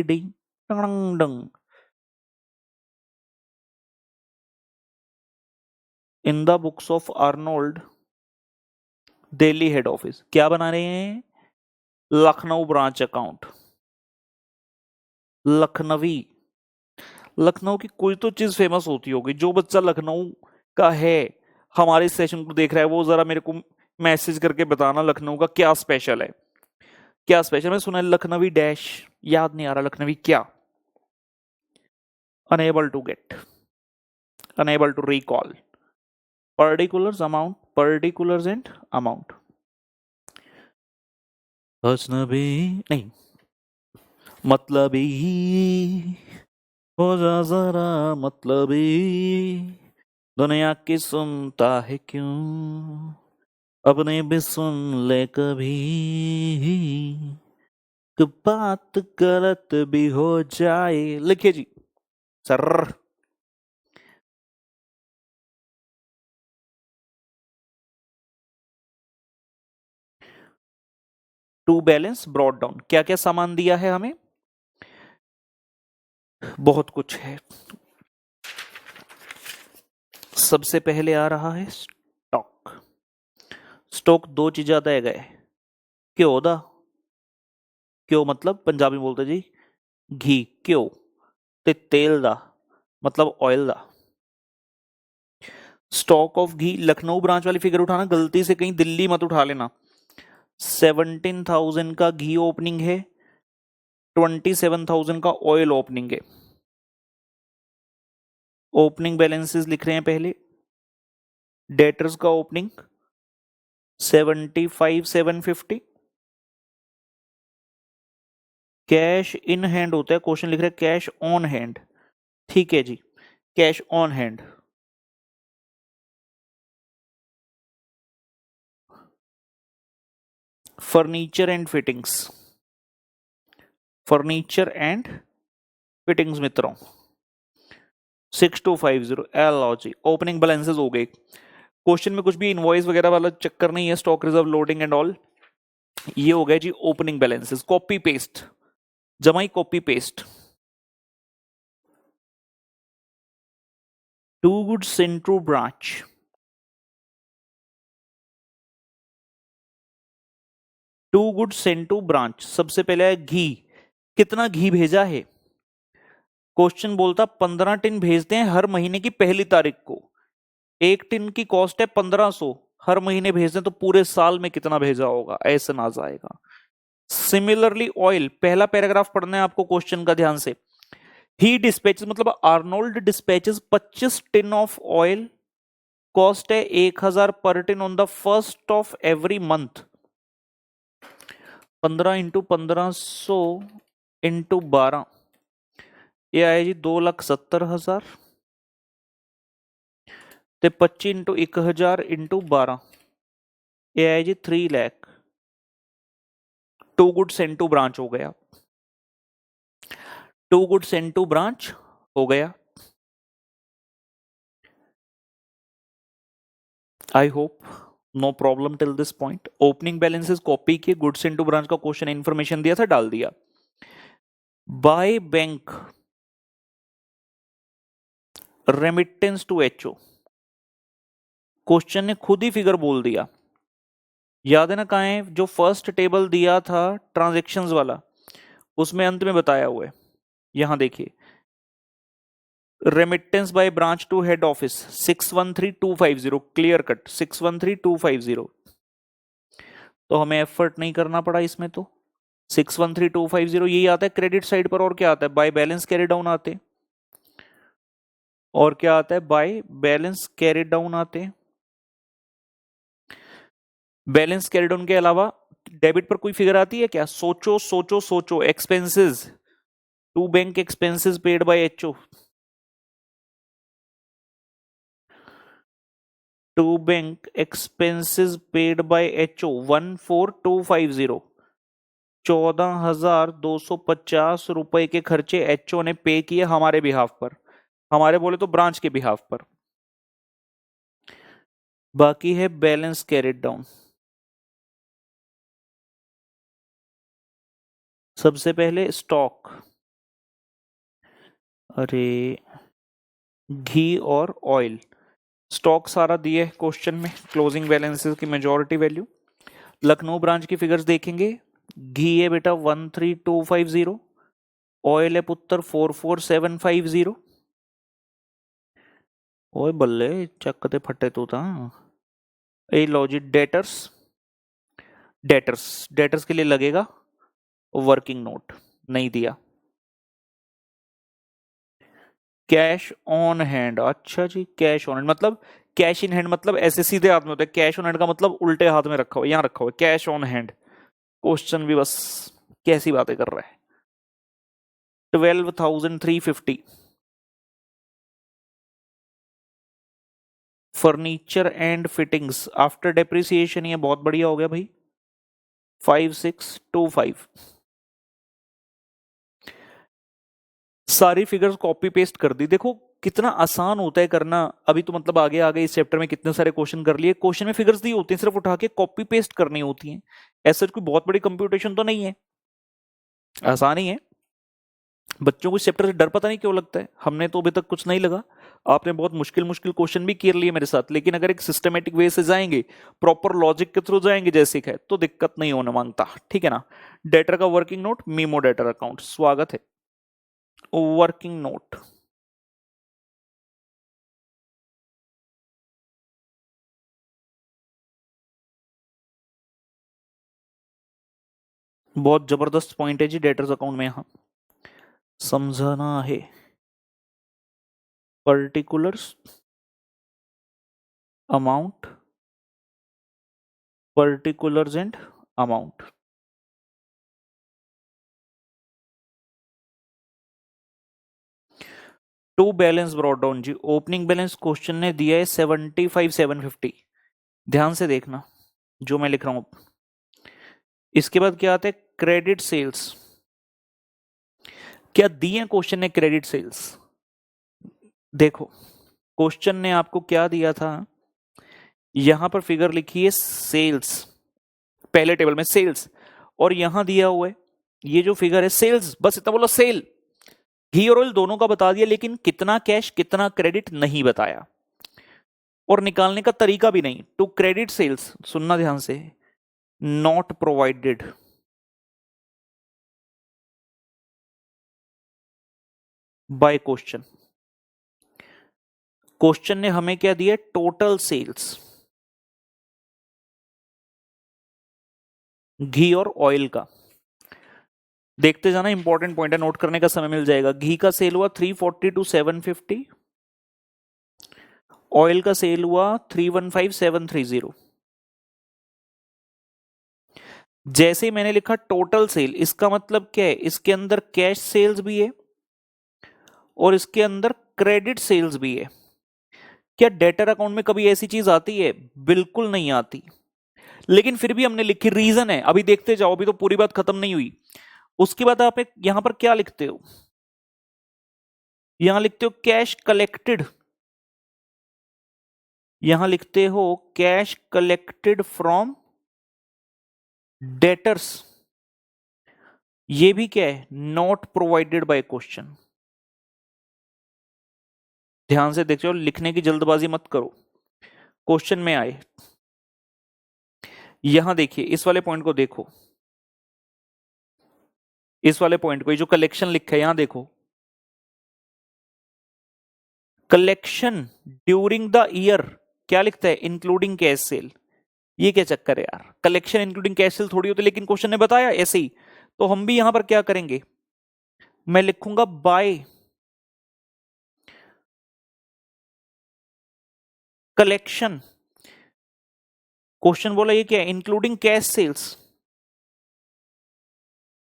Speaker 1: ding dang dang. In the books of Arnold, Delhi head office क्या बना रहे हैं, Lucknow branch account. Lucknowi, Lucknow की कोई तो चीज फेमस होती होगी। जो बच्चा लखनऊ का है हमारे सेशन को देख रहा है वो जरा मेरे को मैसेज करके बताना लखनऊ का क्या स्पेशल है, क्या स्पेशल। मैं सुना है लखनवी डैश, याद नहीं आ रहा लखनवी क्या। Unable to get, unable to recall. Particulars amount, particulars and amount. अजनबी नहीं, मतलबी हो जा जरा मतलबी, दुनिया की सुनता है क्यों, अपने भी सुन ले कभी, कि बात गलत भी हो जाए। लिखिए जी sir. To balance brought down, क्या क्या सामान दिया है हमें, बहुत कुछ है। सबसे पहले आ रहा है स्टॉक। स्टॉक दो चीजें दे गए, क्यों दा, क्यों मतलब पंजाबी बोलते जी घी, क्यों ते तेल दा मतलब ऑयल दा। Stock of ghee, Lucknow branch वाली फिगर उठाना, गलती से कहीं दिल्ली मत उठा लेना। 17,000 का घी ओपनिंग है, 27,000 का ऑयल ओपनिंग है। ओपनिंग बैलेंसेस लिख रहे हैं पहले। डेटर्स का ओपनिंग 75,750। कैश इन हैंड होता है, क्वेश्चन लिख रहे हैं कैश ऑन हैंड, ठीक है जी, cash on hand. Furniture and fittings, furniture and fittings मित्रों 6250। एल जी, ओपनिंग बैलेंसेस हो गए। क्वेश्चन में कुछ भी इनवॉइस वगैरह वाला चक्कर नहीं है, stock reserve loading and all. ये हो गया जी ओपनिंग बैलेंसेस। कॉपी पेस्ट, जमाई copy paste. To goods sent to branch, to goods sent to branch. सबसे पहले है घी, कितना घी भेजा है। क्वेश्चन बोलता 15 टिन भेजते हैं हर महीने की पहली तारीख को, एक टिन की कॉस्ट है 1500, हर महीने भेजते हैं तो पूरे साल में कितना भेजा होगा, ऐसे ना जाएगा। सिमिलरली ऑयल, पहला पैराग्राफ पढ़ना है आपको क्वेश्चन का ध्यान से। ही डिस्पैचेस मतलब Arnold dispatches 25 tin of oil, cost है 1000 पर tin on the first of every month. 15 into 1500 into 12, ये आया जी 2,70,000। ते 25 इंटू 1000 इंटू 12, ये आया जी 3 lakh. To goods and to branch हो गया, to goods and to branch हो गया। I hope no problem till this point. Opening balances copy किए, गुड्स इनटू ब्रांच का क्वेश्चन इंफॉर्मेशन दिया था, डाल दिया। By bank remittance to HO, question ने खुद ही फिगर बोल दिया। याद है ना कहाँ है, जो फर्स्ट टेबल दिया था ट्रांजेक्शन्स वाला, उसमें अंत में बताया हुआ है। यहां देखिए, remittance by branch to head office 613250, clear cut 613250। तो हमें एफर्ट नहीं करना पड़ा इसमें, तो 613250 यही आता है क्रेडिट साइड पर। और क्या आता है, बाय बैलेंस कैरी डाउन आते हैं, और क्या आता है, बाय बैलेंस कैरी डाउन आते हैं। बैलेंस कैरी डाउन के अलावा डेबिट पर कोई फिगर आती है क्या, सोचो सोचो सोचो। Expenses, to bank expenses paid by HO, to bank expenses paid by HO 14250, 14,250 रुपए के खर्चे एचओ ने पे किए हमारे बिहाफ पर, हमारे बोले तो ब्रांच के बिहाफ पर। बाकी है बैलेंस कैरिड डाउन। सबसे पहले स्टॉक, अरे घी और ऑयल, स्टॉक सारा दिए क्वेश्चन में, क्लोजिंग बैलेंसेस की मेजॉरिटी वैल्यू। लखनऊ ब्रांच की फिगर्स देखेंगे, घी है बेटा 13,250, ऑयल है पुत्र 44,750। ओए बल्ले चक ते फटे तू ता। ए लॉजिक डेटर्स, डेटर्स के लिए लगेगा वर्किंग नोट, नहीं दिया। कैश ऑन हैंड, अच्छा जी, कैश ऑन हैंड मतलब कैश इन हैंड मतलब ऐसे सीधे हाथ में होता है, कैश ऑन हैंड का मतलब उल्टे हाथ में रखा हुआ, यहां रखा हुआ कैश ऑन हैंड। क्वेश्चन भी बस कैसी बातें कर रहा है। 12,350 furniture and fittings after depreciation, ये बहुत बढ़िया हो गया भाई। 5625 सारी फिगर्स कॉपी पेस्ट कर दी। देखो कितना आसान होता है करना। अभी तो मतलब आगे आगे इस चैप्टर में कितने सारे क्वेश्चन कर लिए, क्वेश्चन में फिगर्स दी होती हैं, सिर्फ उठा के कॉपी पेस्ट करनी होती हैं। ऐसा कोई बहुत बड़ी कंप्यूटेशन तो नहीं है, आसान ही है। बच्चों को इस चैप्टर से डर पता नहीं क्यों लगता है, हमने तो अभी तक कुछ नहीं लगा। आपने बहुत मुश्किल मुश्किल क्वेश्चन भी कर लिए मेरे साथ, लेकिन अगर एक सिस्टमेटिक वे से जाएंगे, प्रॉपर लॉजिक के थ्रू जाएंगे जैसे है, तो दिक्कत नहीं होने मांगता, ठीक है ना। डेटर का working note, memo debtor account, स्वागत है। वर्किंग नोट, बहुत जबरदस्त पॉइंट है जी डेटर्स अकाउंट में, यहां समझाना है। Particulars, amount, particulars and amount. To balance brought down जी, ओपनिंग बैलेंस क्वेश्चन ने दिया है 75,750। ध्यान से देखना जो मैं लिख रहा हूं। इसके बाद क्या आता है, क्रेडिट सेल्स। क्या दिए क्वेश्चन ने क्रेडिट सेल्स? देखो क्वेश्चन ने आपको क्या दिया था, यहां पर फिगर लिखी है सेल्स, पहले टेबल में सेल्स, और यहां दिया हुआ है ये जो फिगर है सेल्स, बस इतना बोलो सेल। घी और ऑयल दोनों का बता दिया, लेकिन कितना कैश कितना क्रेडिट नहीं बताया, और निकालने का तरीका भी नहीं। टू क्रेडिट सेल्स, सुनना ध्यान से, not provided by question. Question ने हमें क्या दिया, टोटल सेल्स घी और ऑयल का। देखते जाना, इंपॉर्टेंट पॉइंट है, नोट करने का समय मिल जाएगा। घी का सेल हुआ 340 टू 750, ऑयल का सेल हुआ 315,730। जैसे ही मैंने लिखा टोटल सेल, इसका मतलब क्या है, इसके अंदर कैश सेल्स भी है और इसके अंदर क्रेडिट सेल्स भी है। क्या डेटर अकाउंट में कभी ऐसी चीज आती है? बिल्कुल नहीं आती, लेकिन फिर भी हमने लिखी, रीजन है, अभी देखते जाओ, अभी तो पूरी बात खत्म नहीं हुई। उसके बाद आप एक यहां पर क्या लिखते हो, यहां लिखते हो कैश कलेक्टेड, यहां लिखते हो कैश कलेक्टेड फ्रॉम डेटर्स। ये भी क्या है, नॉट प्रोवाइडेड बाय क्वेश्चन। ध्यान से देखो, लिखने की जल्दबाजी मत करो, क्वेश्चन में आए। यहां देखिए, इस वाले पॉइंट को देखो, इस वाले पॉइंट को, ये जो कलेक्शन लिखा है यहां देखो, कलेक्शन ड्यूरिंग द ईयर, क्या लिखता है, इंक्लूडिंग कैश सेल। ये क्या चक्कर है यार, कलेक्शन इंक्लूडिंग कैश सेल थोड़ी होती, लेकिन क्वेश्चन ने बताया ऐसे ही। तो हम भी यहां पर क्या करेंगे, मैं लिखूंगा बाय कलेक्शन। क्वेश्चन बोला ये क्या है, इंक्लूडिंग कैश सेल्स।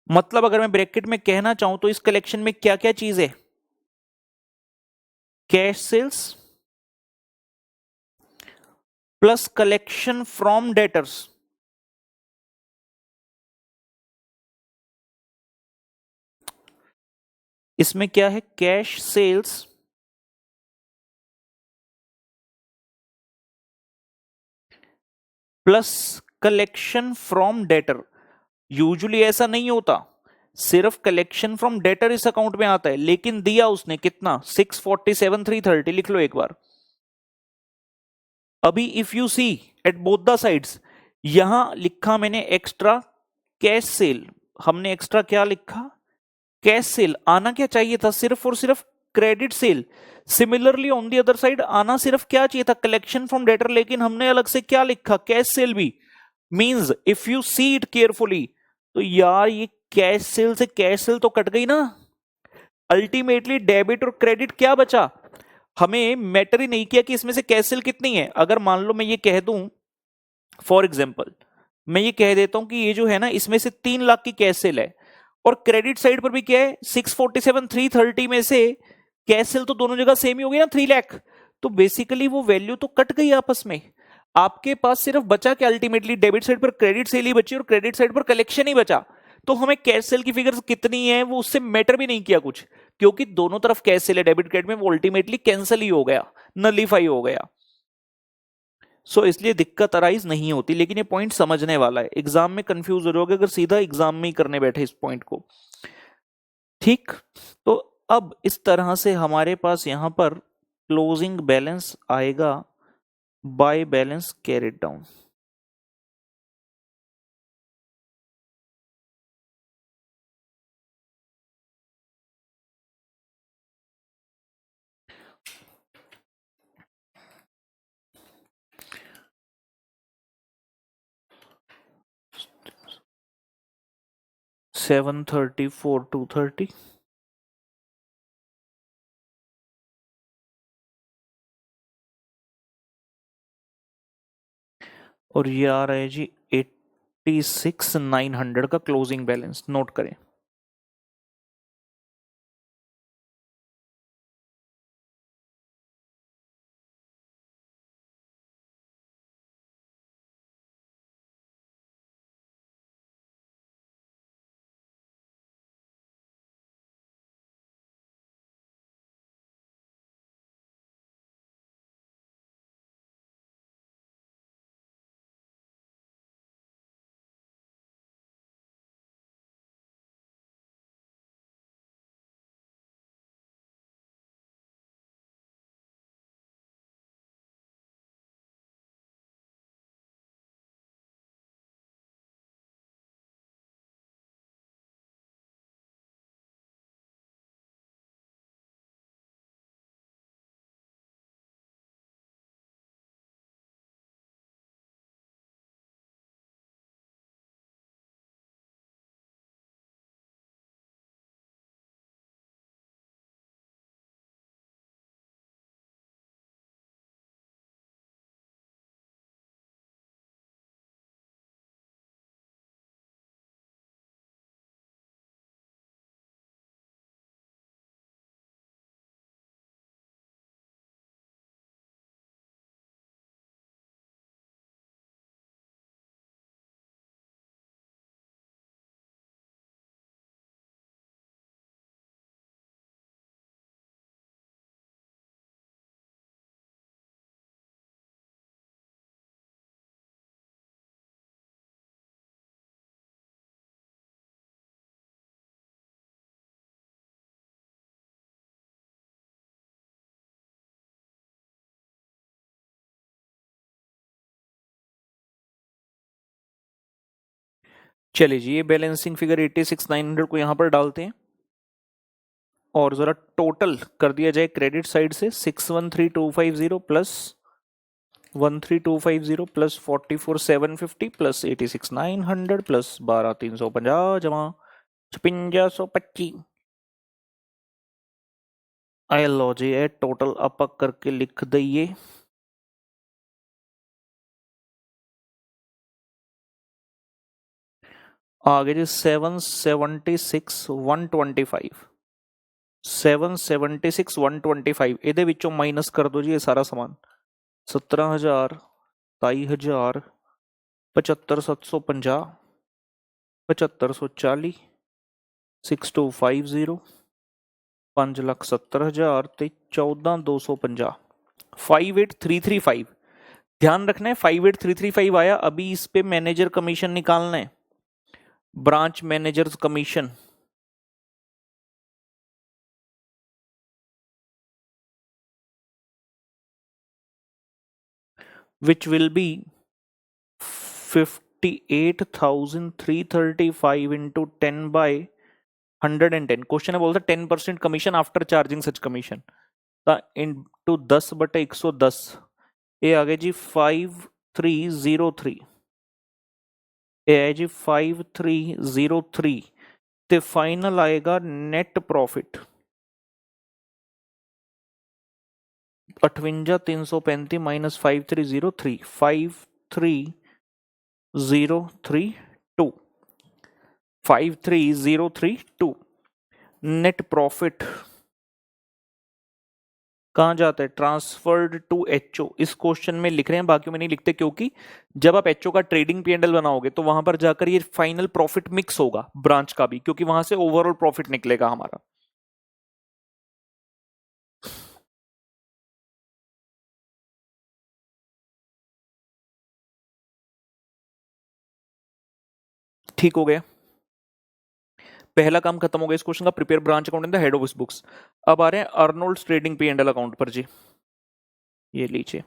Speaker 1: मतलब अगर मैं ब्रैकेट में कहना चाहूं तो इस कलेक्शन में क्या क्या चीज है, cash sales plus collection from debtors. इसमें क्या है, cash sales plus collection from debtor. Usually ऐसा नहीं होता, सिर्फ कलेक्शन फ्रॉम डेटर इस अकाउंट में आता है, लेकिन दिया उसने कितना, 647,330, लिख लो एक बार। अभी if you see at both the sides, यहां लिखा मैंने एक्स्ट्रा कैश सेल, हमने एक्स्ट्रा क्या लिखा, कैश सेल। आना क्या चाहिए था, सिर्फ और सिर्फ credit sale. Similarly on the other side आना सिर्फ क्या चाहिए था, कलेक्शन फ्रॉम डेटर, लेकिन हमने अलग से क्या लिखा, कैश सेल भी। Means if you see it carefully तो यार ये कैश सेल से कैश सेल तो कट गई ना। अल्टीमेटली डेबिट और क्रेडिट क्या बचा, हमें मैटर ही नहीं किया कि इसमें से कैश सेल कितनी है। अगर मान लो मैं ये कह दूं, फॉर एग्जाम्पल मैं ये कह देता हूं कि ये जो है ना इसमें से 3 लाख की कैश सेल है, और क्रेडिट साइड पर भी क्या है 647 330 में से कैश सेल तो दोनों जगह सेम ही हो गई ना 3 लाख। तो बेसिकली वो वैल्यू तो कट गई आपस में। आपके पास सिर्फ बचा क्या, अल्टीमेटली डेबिट साइड पर क्रेडिट सेल ही बची और क्रेडिट साइड पर कलेक्शन ही बचा। तो हमें कैश सेल की फिगर्स कितनी है वो उससे मैटर भी नहीं किया कुछ, क्योंकि दोनों तरफ कैश सेल है डेबिट क्रेडिट में, वो अल्टीमेटली कैंसिल ही हो गया, नलीफाई हो गया। सो इसलिए दिक्कत अराइज नहीं होती, लेकिन ये पॉइंट समझने वाला है, एग्जाम में कंफ्यूज हो जाओगे अगर सीधा एग्जाम में ही करने बैठे इस पॉइंट को। ठीक, तो अब इस तरह से हमारे पास यहां पर क्लोजिंग बैलेंस आएगा बाय बैलेंस कैरिड डाउन। $734 $230, और ये आ रहा है जी 86,900 का क्लोजिंग बैलेंस, नोट करें। चलिए जी, ये बैलेंसिंग फिगर 86,900 को यहां पर डालते हैं, और जरा टोटल कर दिया जाए क्रेडिट साइड से 613,250 प्लस 13,250 प्लस 44,750 प्लस 86,900 प्लस 12,350 जमा 56,125। आई लो जी, ये टोटल अपक करके लिख दइए। आगे जी 776,125 776,125 ਇਹਦੇ ਵਿੱਚੋਂ ਮਾਈਨਸ ਕਰ ਦੋ ਜੀ ਇਹ ਸਾਰਾ ਸਮਾਨ 17,000 22,000 75,750 75,140 6250 5,70,000 ਤੇ 14,250 58,335। ध्यान रखना है 58,335 आया, अभी इस पे मैनेजर कमीशन निकालना है, branch managers commission, which will be 58,335 into 10 by 110 question है, बोलता 10% commission after charging such commission, into 10/110, ये आ गया जी 5303, ये है जी 5303, ते फाइनल आएगा net profit 58,335 minus 5303, 53032, 53032 net profit कहाँ जाता है, ट्रांसफर्ड टू एचओ। इस क्वेश्चन में लिख रहे हैं, बाकी में नहीं लिखते, क्योंकि जब आप एचओ का ट्रेडिंग पीएनएल बनाओगे तो वहां पर जाकर ये फाइनल प्रॉफिट मिक्स होगा ब्रांच का भी, क्योंकि वहां से ओवरऑल प्रॉफिट निकलेगा हमारा। ठीक हो गया, पहला काम खत्म हो गया इस क्वेश्चन का, prepare branch account in the head office books. अब आ रहे हैं अर्नोल्ड्स ट्रेडिंग पीएनएल अकाउंट पर जी, ये लीजिए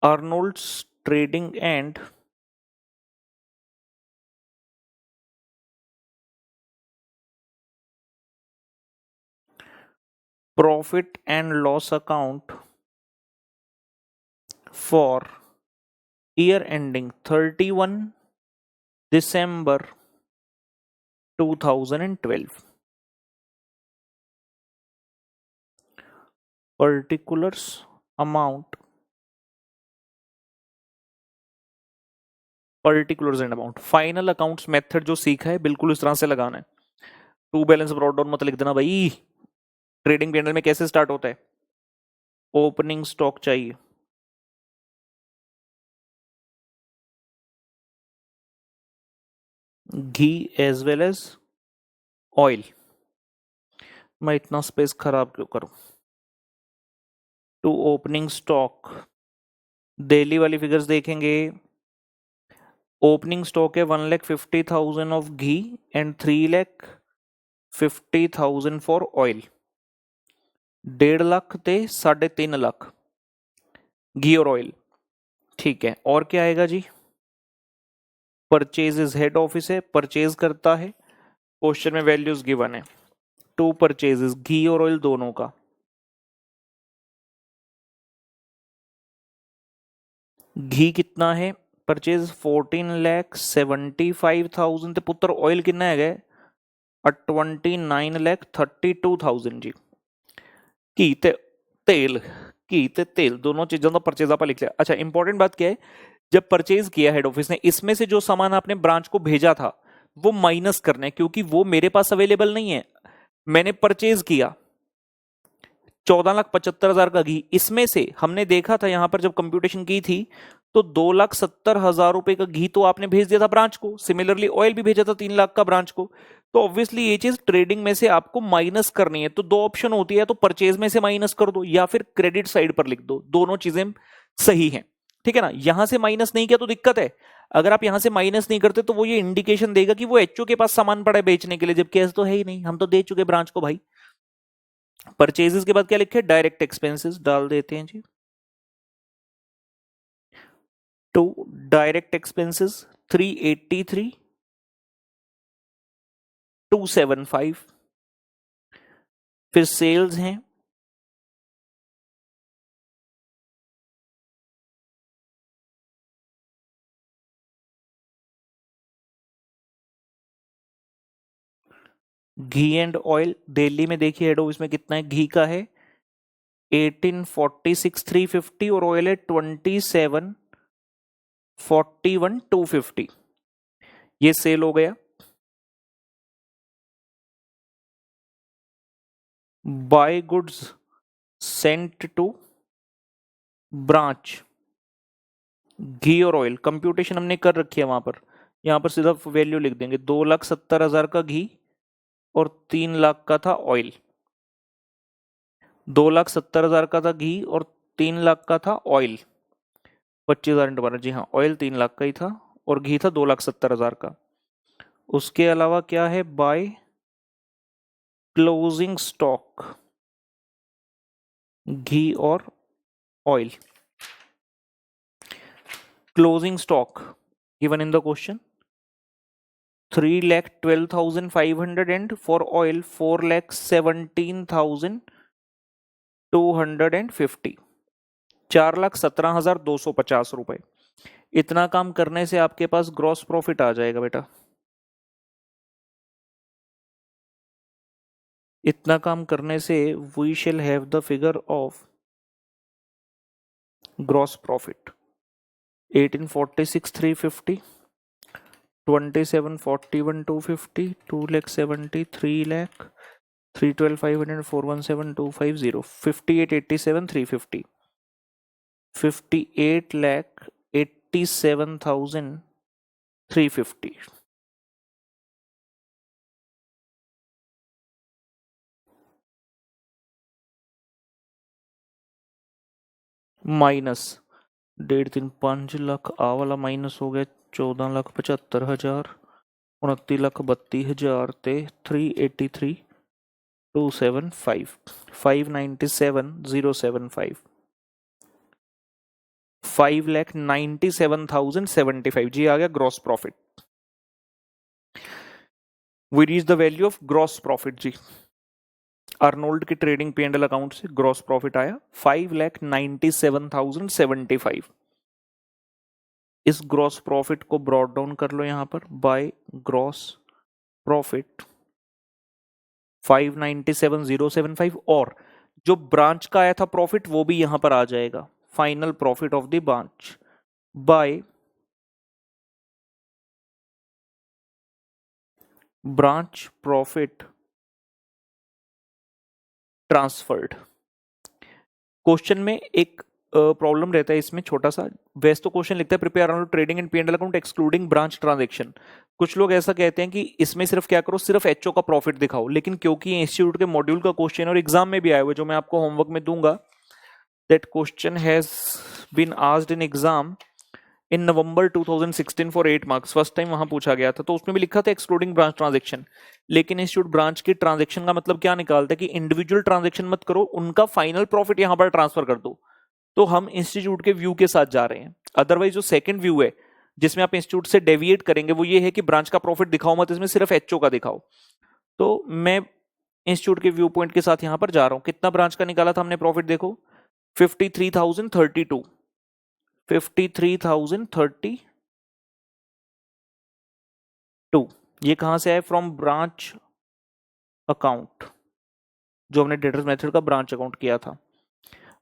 Speaker 1: Arnold's trading and profit and loss account for year ending 31 दिसंबर 2012, particulars amount, particulars and amount. Final accounts method जो सीखा है बिल्कुल इस तरह से लगाना है, टू बैलेंस ब्रॉट डाउन मत लिख देना भाई। ट्रेडिंग पीएनएल में कैसे स्टार्ट होता है, ओपनिंग स्टॉक चाहिए, घी एज वेल एज ऑयल। मैं इतना स्पेस खराब क्यों करूं, टू ओपनिंग स्टॉक, डेली वाली फिगर्स देखेंगे, ओपनिंग स्टॉक है 1,50,000 of ghee and 3,50,000 for oil, 1.5 lakh ते 3.5 लाख घी और ऑयल। ठीक है, और क्या आएगा जी, परचेज हेड ऑफिस है, परचेज करता है, क्वेश्चन में वैल्यूज गिवन है, टू परचेजेस घी और ऑयल दोनों का, घी कितना है परचेज 14,75,000 ते पुत्र ऑयल कितना है 29,32,000 जी। घी ते तेल, घी ते तेल दोनों चीजों का परचेज आप लिख लिया। अच्छा, इंपॉर्टेंट बात क्या है, जब परचेज किया हेड ऑफिस ने, इसमें से जो सामान आपने ब्रांच को भेजा था वो माइनस करना है, क्योंकि वो मेरे पास अवेलेबल नहीं है। मैंने परचेज किया 14,75,000 का घी, इसमें से हमने देखा था यहां पर जब कंप्यूटेशन की थी तो 2,70,000 रुपए का घी तो आपने भेज दिया था ब्रांच को, सिमिलरली ऑयल भी भेजा था 3 लाख का ब्रांच को। तो ऑब्वियसली ये चीज ट्रेडिंग में से आपको माइनस करनी है, तो दो ऑप्शन होती है, तो परचेज में से माइनस कर दो या फिर क्रेडिट साइड पर लिख दो, दोनों चीजें सही है। ठीक है ना, यहां से माइनस नहीं किया तो दिक्कत है, अगर आप यहां से माइनस नहीं करते तो वो ये इंडिकेशन देगा कि वो एचओ के पास सामान पड़ा है बेचने के लिए, जबकि ऐसा तो है ही नहीं, हम तो दे चुके ब्रांच को भाई। परचेजेस के बाद क्या लिखे, डायरेक्ट एक्सपेंसेस डाल देते हैं जी, टू डायरेक्ट एक्सपेंसेस 383,275, फिर सेल्स हैं घी एंड ऑयल, दिल्ली में देखिए हेड ऑफिस में कितना है, घी का है 1846,350 और ऑयल है 2741,250, ये सेल हो गया। By goods sent to branch, घी और ऑयल कंप्यूटेशन हमने कर रखी है वहां पर, यहां पर सीधा वैल्यू लिख देंगे, 2,70,000 का घी और 3 लाख का था ऑयल, 2,70,000 का था घी और 3 लाख का था ऑयल, 25,000 इंटू 12, जी हाँ, ऑयल 3 लाख का ही था और घी था 2,70,000 का। उसके अलावा क्या है, बाय क्लोजिंग स्टॉक, घी और oil, closing stock given in the question 3,12,500 and for oil 4,17,250, 4,17,250 रुपए। इतना काम करने से आपके पास ग्रॉस प्रॉफिट आ जाएगा बेटा। इतना काम करने से we shall have the figure of gross profit 1846 350, 2741 250, 2,70,000 3 lakh, 312 500 417 250, 5887 350, 58,87,350 minus 1.5 5 lakh, आ वाला माइनस हो गया 14,75,000, 29,32,000 ते 383,275, 597,075, 5,97,075 जी आ गया gross profit. We reach the value of gross profit जी। अर्नोल्ड के ट्रेडिंग P&L अकाउंट से ग्रॉस प्रॉफिट आया 5,97,075। इस ग्रॉस प्रॉफिट को ब्रॉट डाउन कर लो यहां पर बाय ग्रॉस प्रॉफिट 5,97,075, और जो ब्रांच का आया था प्रॉफिट वो भी यहां पर आ जाएगा, final profit of the branch by branch profit transferred. Question में एक प्रॉब्लम रहता है इसमें छोटा सा, वैसे तो क्वेश्चन लिखता है prepare Arnold trading and P&L account excluding branch transaction. कुछ लोग ऐसा कहते हैं कि इसमें सिर्फ क्या करो, सिर्फ एचओ का प्रॉफिट दिखाओ, लेकिन क्योंकि ये इंस्टीट्यूट के मॉड्यूल का क्वेश्चन और एग्जाम में भी आया हुआ है, जो मैं आपको होमवर्क में दूंगा, that question has been asked in exam in November 2016 for 8 marks. First time वहां पूछा गया था, तो उसमें भी लिखा था एक्सक्लूडिंग ब्रांच ट्रांजैक्शन, लेकिन इंस्टीट्यूट ब्रांच की ट्रांजैक्शन का मतलब क्या निकालता है कि इंडिविजुअल ट्रांजैक्शन मत करो, उनका फाइनल प्रॉफिट यहां पर ट्रांसफर कर दो। तो हम इंस्टीट्यूट के व्यू के साथ जा रहे हैं। अदरवाइज जो सेकंड व्यू है जिसमें आप इंस्टीट्यूट से डेविएट करेंगे वो ये है कि ब्रांच का प्रॉफिट दिखाओ मत, इसमें सिर्फ एचओ का दिखाओ। तो मैं इंस्टीट्यूट के व्यू पॉइंट के साथ यहां पर जा रहा हूं। कितना ब्रांच का निकाला था हमने प्रॉफिट, देखो 53,032, 53,032। ये कहां से आए, फ्रॉम ब्रांच अकाउंट, जो हमने डेटर्स मेथड का ब्रांच अकाउंट किया था।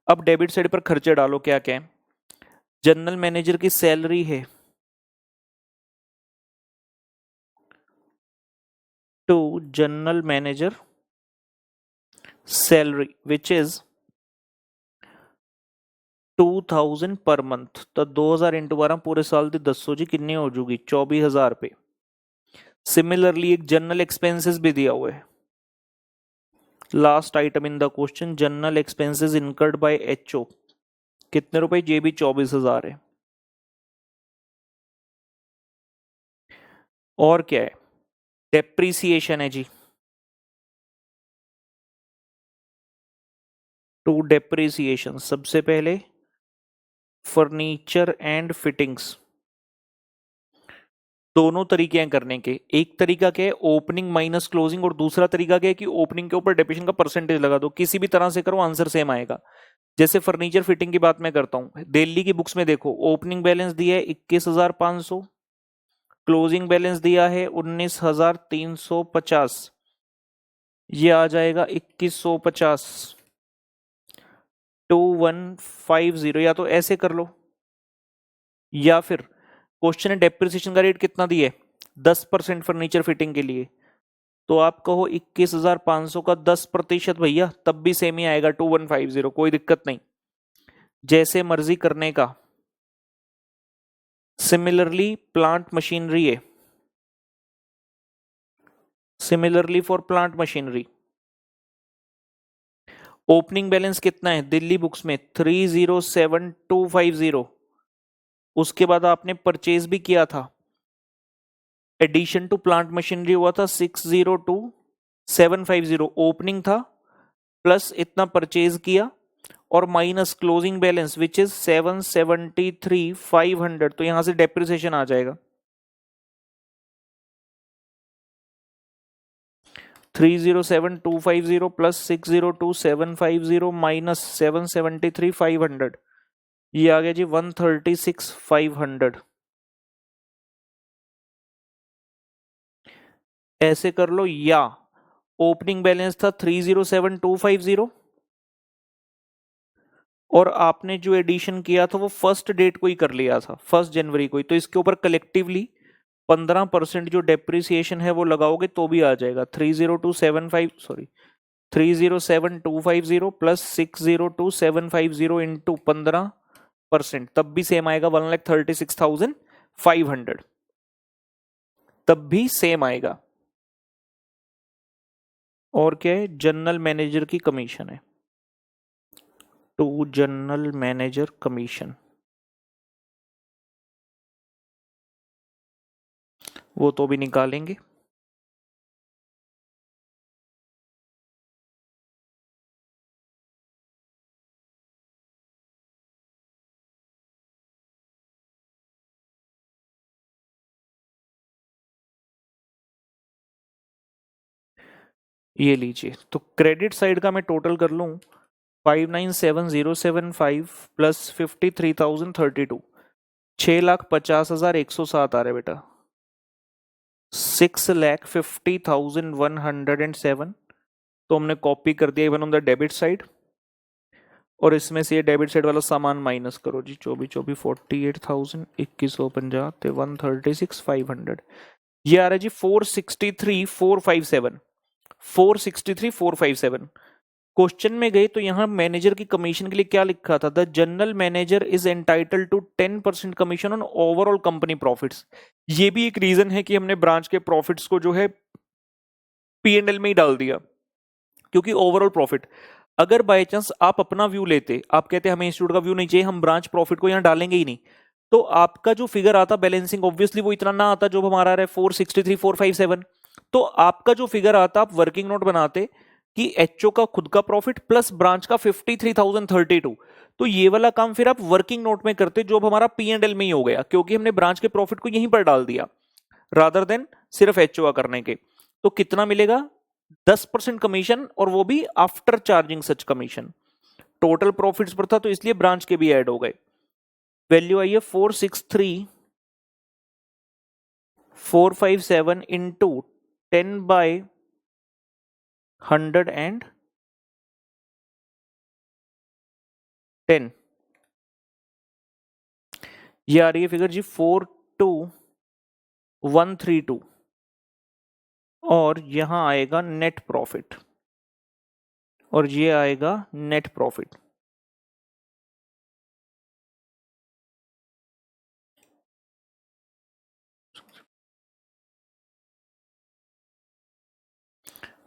Speaker 1: अब डेबिट साइड पर खर्चे डालो, क्या क्या है। जनरल मैनेजर की सैलरी है to general manager salary which is 2,000 per month, तो 2,000 इंटू 12 पूरे साल दी 10 जी कितनी हो जाएगी, 24,000 रुपए। सिमिलरली एक जनरल एक्सपेंसेस भी दिया हुआ है, last item in the question, general expenses incurred by HO, कितने रुपए, ये भी 24,000 है। और क्या है, डेप्रीसिएशन है जी, टू डेप्रीसिएशन सबसे पहले फर्नीचर एंड फिटिंग्स। दोनों तरीके हैं करने के, एक तरीका क्या है ओपनिंग माइनस क्लोजिंग, और दूसरा तरीका क्या है कि ओपनिंग के ऊपर डेप्रिसिएशन का परसेंटेज लगा दो। किसी भी तरह से करो आंसर सेम आएगा। जैसे फर्नीचर फिटिंग की बात मैं करता हूं, दिल्ली की बुक्स में देखो ओपनिंग बैलेंस दिया है 21,500, क्लोजिंग बैलेंस दिया है 19,350, ये आ जाएगा 2150, 2150, या तो ऐसे कर लो, या फिर क्वेश्चन है डेप्रिसिएशन का रेट कितना दिया है 10% फर्नीचर फिटिंग के लिए, तो आप कहो 21,500 का 10%, भैया तब भी सेम ही आएगा 2150, कोई दिक्कत नहीं, जैसे मर्जी करने का। सिमिलरली प्लांट मशीनरी है, similarly for plant machinery opening balance कितना है दिल्ली बुक्स में 307,250, उसके बाद आपने परचेज भी किया था, एडिशन टू प्लांट मशीनरी हुआ था 602,750, ओपनिंग था प्लस इतना परचेज किया और minus closing balance which is 773,500, तो यहां से डेप्रिसिएशन आ जाएगा। 307250 प्लस 602750 माइनस 773500, ये आ गया जी 136500। ऐसे कर लो, या ओपनिंग बैलेंस था 307250 और आपने जो एडिशन किया था वो फर्स्ट डेट को ही कर लिया था, 1 जनवरी को ही, तो इसके ऊपर कलेक्टिवली 15% जो डेप्रिसिएशन है वो लगाओगे तो भी आ जाएगा 302750, सॉरी 307250 प्लस 602750 इंटू 15%, तब भी सेम आएगा 1,36,500, तब भी सेम आएगा। और क्या है, जनरल मैनेजर की कमीशन है, टू जनरल मैनेजर कमीशन, वो तो भी निकालेंगे। ये लीजिए, तो क्रेडिट साइड का मैं टोटल कर लूं, 597075 प्लस 53,032, 6,50,107 आ रहा है बेटा, 6,50,107, तो हमने कॉपी कर दिया even on the debit side, और इसमें से ये डेबिट साइड वाला सामान माइनस करो जी, 24 48,000, 2150 ते 136,500, ये आ रहा है जी 463,457, 463,457। क्वेश्चन में गए तो यहां मैनेजर की कमीशन के लिए क्या लिखा था, the general manager is entitled to 10% commission on overall company profits. ये भी एक रीजन है कि हमने ब्रांच के प्रॉफिट्स को जो है P&L में ही डाल दिया, क्योंकि ओवरऑल प्रॉफिट, अगर बाय चांस आप अपना व्यू लेते, आप कहते हमें इंस्टीट्यूट का व्यू नहीं चाहिए, हम ब्रांच प्रॉफिट को यहां डालेंगे ही नहीं, तो आपका जो फिगर आता बैलेंसिंग ऑब्वियसली वो इतना ना आता जो हमारा रहा है 463,457, तो आपका जो फिगर आता आप वर्किंग नोट बनाते कि एचओ का खुद का प्रॉफिट प्लस ब्रांच का 53,032, तो ये वाला काम फिर आप वर्किंग नोट में करते जो अब हमारा P&L में ही हो गया, क्योंकि हमने ब्रांच के प्रॉफिट को यहीं पर डाल दिया रादर देन सिर्फ एचओ करने के। तो कितना मिलेगा, 10% कमीशन, और वो भी after charging such commission, total profits पर था तो इसलिए ब्रांच के भी ऐड हो गए। वैल्यू आई है 463,457 इंटू 10/110, ये आ रही है फिगर जी 42,132, और यहां आएगा नेट प्रॉफिट, और ये आएगा नेट प्रॉफिट।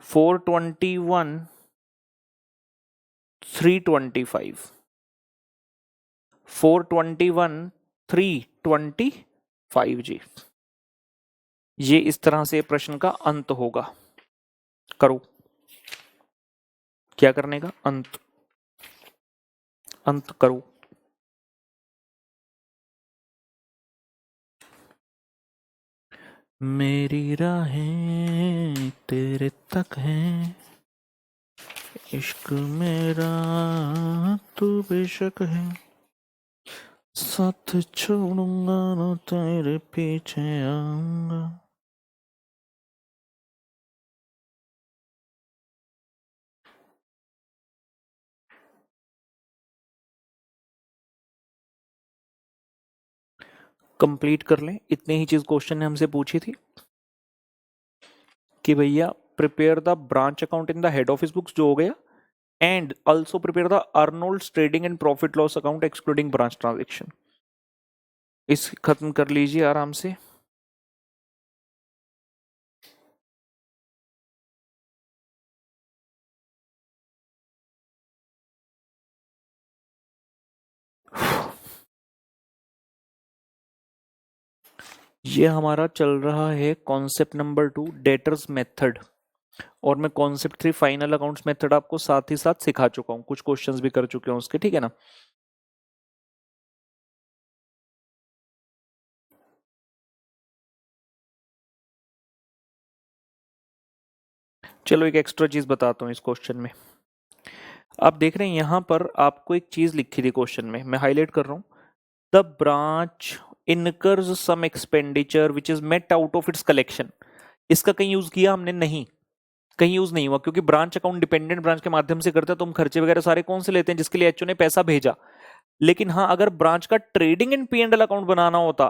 Speaker 1: फोर 421,325, 421,325 जी। ये इस तरह से प्रश्न का अंत होगा। करो, क्या करने का, अंत, अंत करो। मेरी राहें तेरे तक हैं, इश्क मेरा तू बेशक है, साथ छोड़ूंगा ना तेरे पीछे आऊंगा। कंप्लीट कर लें, इतने ही चीज क्वेश्चन ने हमसे पूछी थी कि भैया prepare the branch account in the head office books, जो हो गया, and also prepare the Arnold's trading and profit loss account excluding branch transaction. इस खत्म कर लीजिए आराम से। ये हमारा चल रहा है कॉन्सेप्ट नंबर 2 डेटर्स मेथड, और मैं कॉन्सेप्ट 3 फाइनल अकाउंट्स मेथड आपको साथ ही साथ सिखा चुका हूं, कुछ क्वेश्चंस भी कर चुके हैं उसके, ठीक है ना। चलो एक एक्स्ट्रा चीज बताता हूँ इस क्वेश्चन में। आप देख रहे हैं यहाँ पर आपको एक चीज लिखी थी क्वेश्चन में, मैं हाईलाइट कर रहा हूँ। The branch incurs some expenditure which is met out of its collection. इसका कहीं यूज किया हमने? नहीं, कहीं यूज नहीं हुआ, क्योंकि ब्रांच अकाउंट डिपेंडेंट ब्रांच के माध्यम से करते हैं, तो हम खर्चे वगैरह सारे कौन से लेते हैं? जिसके लिए एचओ ने पैसा भेजा। लेकिन हाँ, अगर ब्रांच का ट्रेडिंग एंड पीएनएल अकाउंट बनाना होता,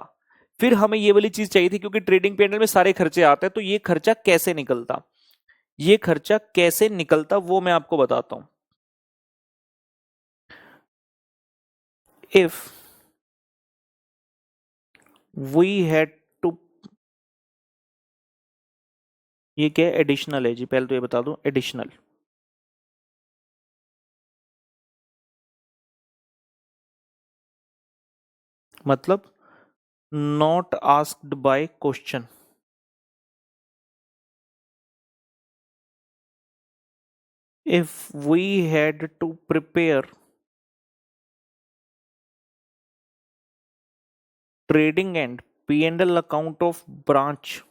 Speaker 1: फिर हमें ये वाली चीज चाहिए थी, क्योंकि ट्रेडिंग पीएनएल में सारे खर्चे आते हैं। तो ये खर्चा कैसे निकलता, ये खर्चा कैसे निकलता वो मैं आपको बताता हूं। इफ वी हैड टू, ये क्या है? एडिशनल है जी, पहले तो ये बता दूं, एडिशनल मतलब not asked by question. If we had to prepare trading and P&L account of branch,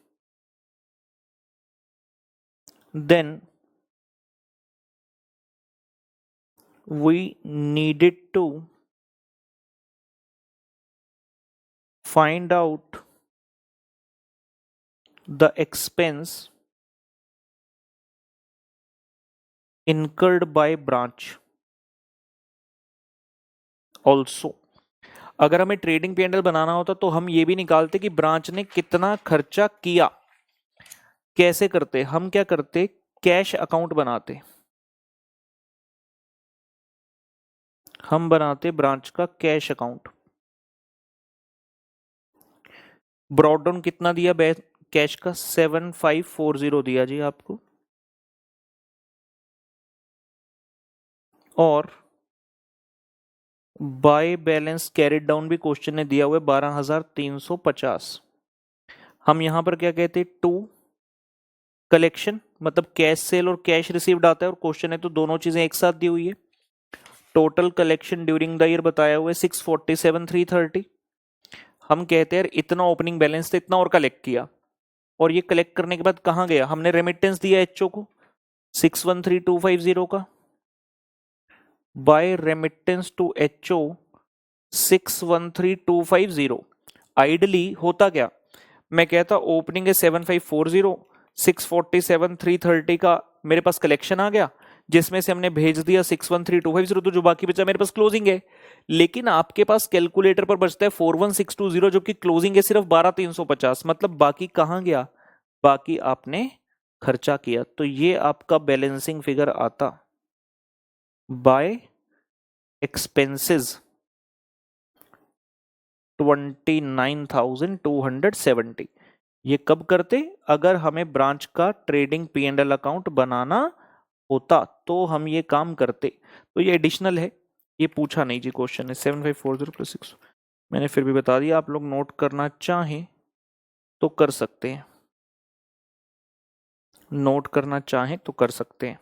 Speaker 1: then we needed to find out the expense incurred by branch also। अगर हमें ट्रेडिंग पीएनएल बनाना होता तो हम ये भी निकालते कि ब्रांच ने कितना खर्चा किया। कैसे करते? हम क्या करते, कैश अकाउंट बनाते, हम बनाते ब्रांच का कैश अकाउंट। ब्रॉड डाउन कितना दिया कैश का? 7540 दिया जी आपको। और बाय बैलेंस कैरिड डाउन भी क्वेश्चन ने दिया हुआ है 12,350। हम यहां पर क्या कहते हैं? टू कलेक्शन, मतलब कैश सेल और कैश रिसीव्ड आता है, और क्वेश्चन है तो दोनों चीजें एक साथ दी हुई है। Total collection during the year बताया हुआ है 647,330। हम कहते हैं यार इतना ओपनिंग बैलेंस था, इतना और कलेक्ट किया, और ये कलेक्ट करने के बाद कहां गया? हमने रेमिटेंस दिया एचओ को 613250 का। By remittance to HO 613250। Ideally होता क्या, मैं कहता ओपनिंग है 7540, 647,330 का मेरे पास कलेक्शन आ गया, जिसमें से हमने भेज दिया 613250, तो जो बाकी बचा मेरे पास क्लोजिंग है। लेकिन आपके पास कैलकुलेटर पर बचता है 41,620, जबकि क्लोजिंग है सिर्फ 12,350, मतलब बाकी कहां गया? बाकी आपने खर्चा किया। तो ये आपका बैलेंसिंग फिगर आता बाय एक्सपेंसेस 29,270। ये कब करते? अगर हमें ब्रांच का ट्रेडिंग पीएनएल अकाउंट बनाना होता तो हम ये काम करते। तो ये एडिशनल है, ये पूछा नहीं जी क्वेश्चन है। 7540 + 6 मैंने फिर भी बता दिया, आप लोग नोट करना चाहें तो कर सकते हैं, नोट करना चाहें तो कर सकते हैं।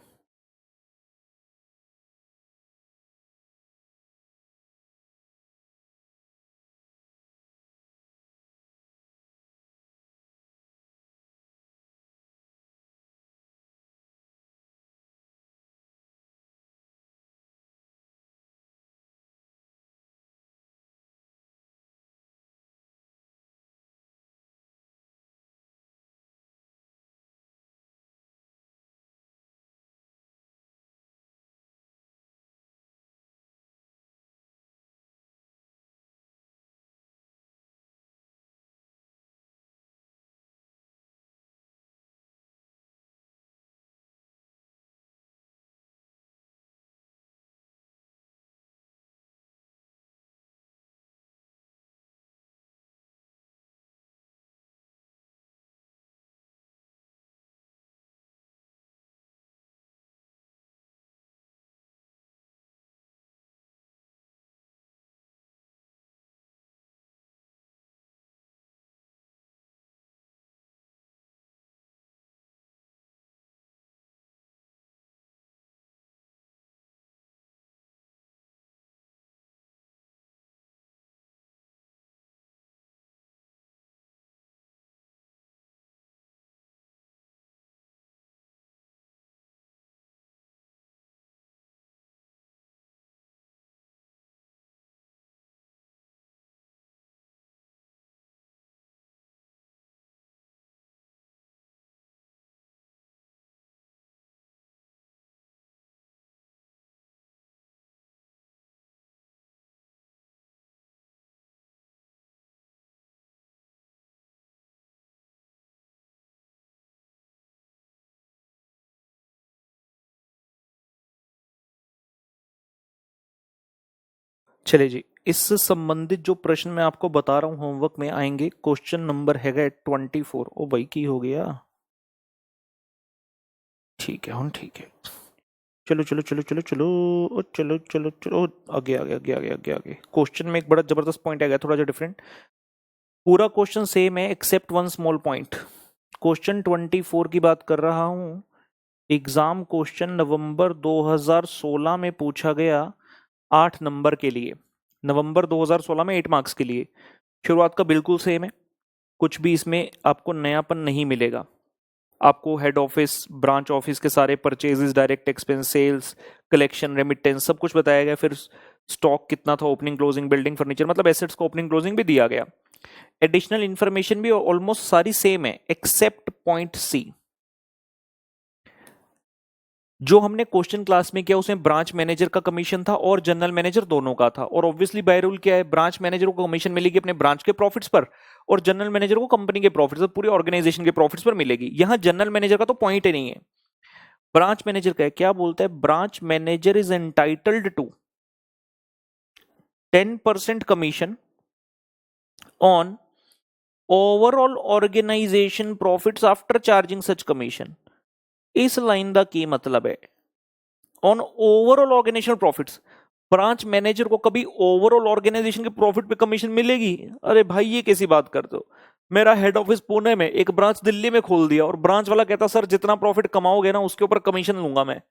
Speaker 1: चलिए जी, इससे संबंधित जो प्रश्न मैं आपको बता रहा हूँ होमवर्क में आएंगे, क्वेश्चन नंबर है 24। ओ भाई की हो गया, ठीक है हम ठीक है। चलो चलो चलो चलो चलो ओ चलो चलो चलो, आगे आगे आगे आगे आगे आगे। क्वेश्चन में एक बड़ा जबरदस्त पॉइंट आ गया, थोड़ा सा डिफरेंट। पूरा क्वेश्चन सेम है except one small point. Question 24 की बात कर रहा हूँ। एग्जाम क्वेश्चन नवंबर 2016 में पूछा गया, 8 नंबर के लिए। नवंबर 2016 में 8 मार्क्स के लिए। शुरुआत का बिल्कुल सेम है, कुछ भी इसमें आपको नयापन नहीं मिलेगा। आपको हेड ऑफिस, ब्रांच ऑफिस के सारे purchases, direct expense, sales, collection, remittance, सब कुछ बताया गया। फिर स्टॉक कितना था, ओपनिंग क्लोजिंग, बिल्डिंग, फर्नीचर, मतलब एसेट्स को ओपनिंग क्लोजिंग भी दिया गया। एडिशनल इंफॉर्मेशन भी ऑलमोस्ट सारी सेम है एक्सेप्ट पॉइंट सी। जो हमने क्वेश्चन क्लास में किया उसमें ब्रांच मैनेजर का कमीशन था और जनरल मैनेजर दोनों का था। और ऑब्वियसली बाय रूल क्या है, ब्रांच मैनेजर को कमीशन मिलेगी अपने ब्रांच के प्रॉफिट्स पर, और जनरल मैनेजर को कंपनी के प्रॉफिट्स पर, पूरी ऑर्गेनाइजेशन के प्रॉफिट्स पर मिलेगी। यहां जनरल मैनेजर का तो पॉइंट ही नहीं है। ब्रांच मैनेजर का है, क्या बोलता है, branch manager is entitled to 10% commission on overall organisation profits after charging such commission. इस लाइन का की मतलब है, on overall organisation profits. Branch manager को कभी ओवरऑल ऑर्गेनाइजेशन के प्रॉफिट पे कमीशन मिलेगी? अरे भाई ये कैसी बात करते हो। मेरा हेड ऑफिस पुणे में, एक ब्रांच दिल्ली में खोल दिया, और ब्रांच वाला कहता सर जितना प्रॉफिट कमाओगे ना उसके ऊपर कमीशन लूंगा मैं।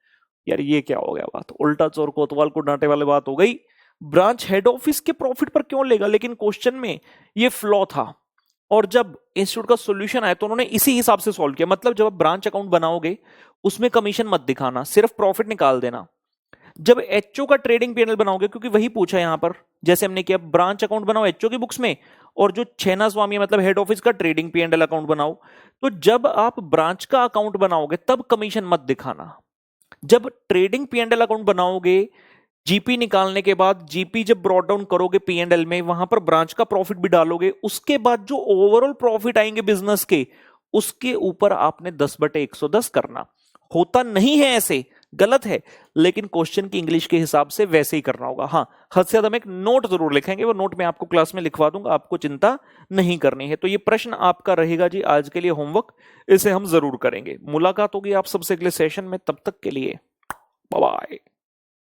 Speaker 1: यार ये क्या हो गया बात, उल्टा चोर कोतवाल को डांटे वाली बात हो गई। ब्रांच हेड ऑफिस के प्रॉफिट पर क्यों लेगा? लेकिन क्वेश्चन में ये फ्लॉ था, और जब इंस्टीट्यूट का सॉल्यूशन आया तो उन्होंने इसी हिसाब से सॉल्व किया। मतलब जब आप ब्रांच अकाउंट बनाओगे उसमें कमीशन मत दिखाना, सिर्फ प्रॉफिट निकाल देना। जब एचओ का ट्रेडिंग पीएनएल बनाओगे, क्योंकि वही पूछा यहां पर, जैसे हमने किया ब्रांच अकाउंट बनाओ एचओ की बुक्स में, और जो छेना स्वामी मतलब हेड ऑफिस का ट्रेडिंग पीएनएल अकाउंट बनाओ। तो जब आप ब्रांच का अकाउंट बनाओगे तब कमीशन मत दिखाना। जब ट्रेडिंग पीएनएल अकाउंट बनाओगे, जीपी निकालने के बाद जीपी जब ब्रॉट डाउन करोगे पीएनएल में, वहां पर ब्रांच का प्रॉफिट भी डालोगे, उसके बाद जो ओवरऑल प्रॉफिट आएंगे बिजनेस के, उसके ऊपर आपने 10/110 करना। होता नहीं है ऐसे, गलत है, लेकिन क्वेश्चन की इंग्लिश के हिसाब से वैसे ही करना होगा। हाँ, हद से ज्यादा हम एक नोट जरूर लिखेंगे, वो नोट मैं आपको क्लास में लिखवा दूंगा, आपको चिंता नहीं करनी है। तो ये प्रश्न आपका रहेगा जी आज के लिए होमवर्क, इसे हम जरूर करेंगे। मुलाकात होगी आप सबसे अगले सेशन में, तब तक के लिए बाय बाय।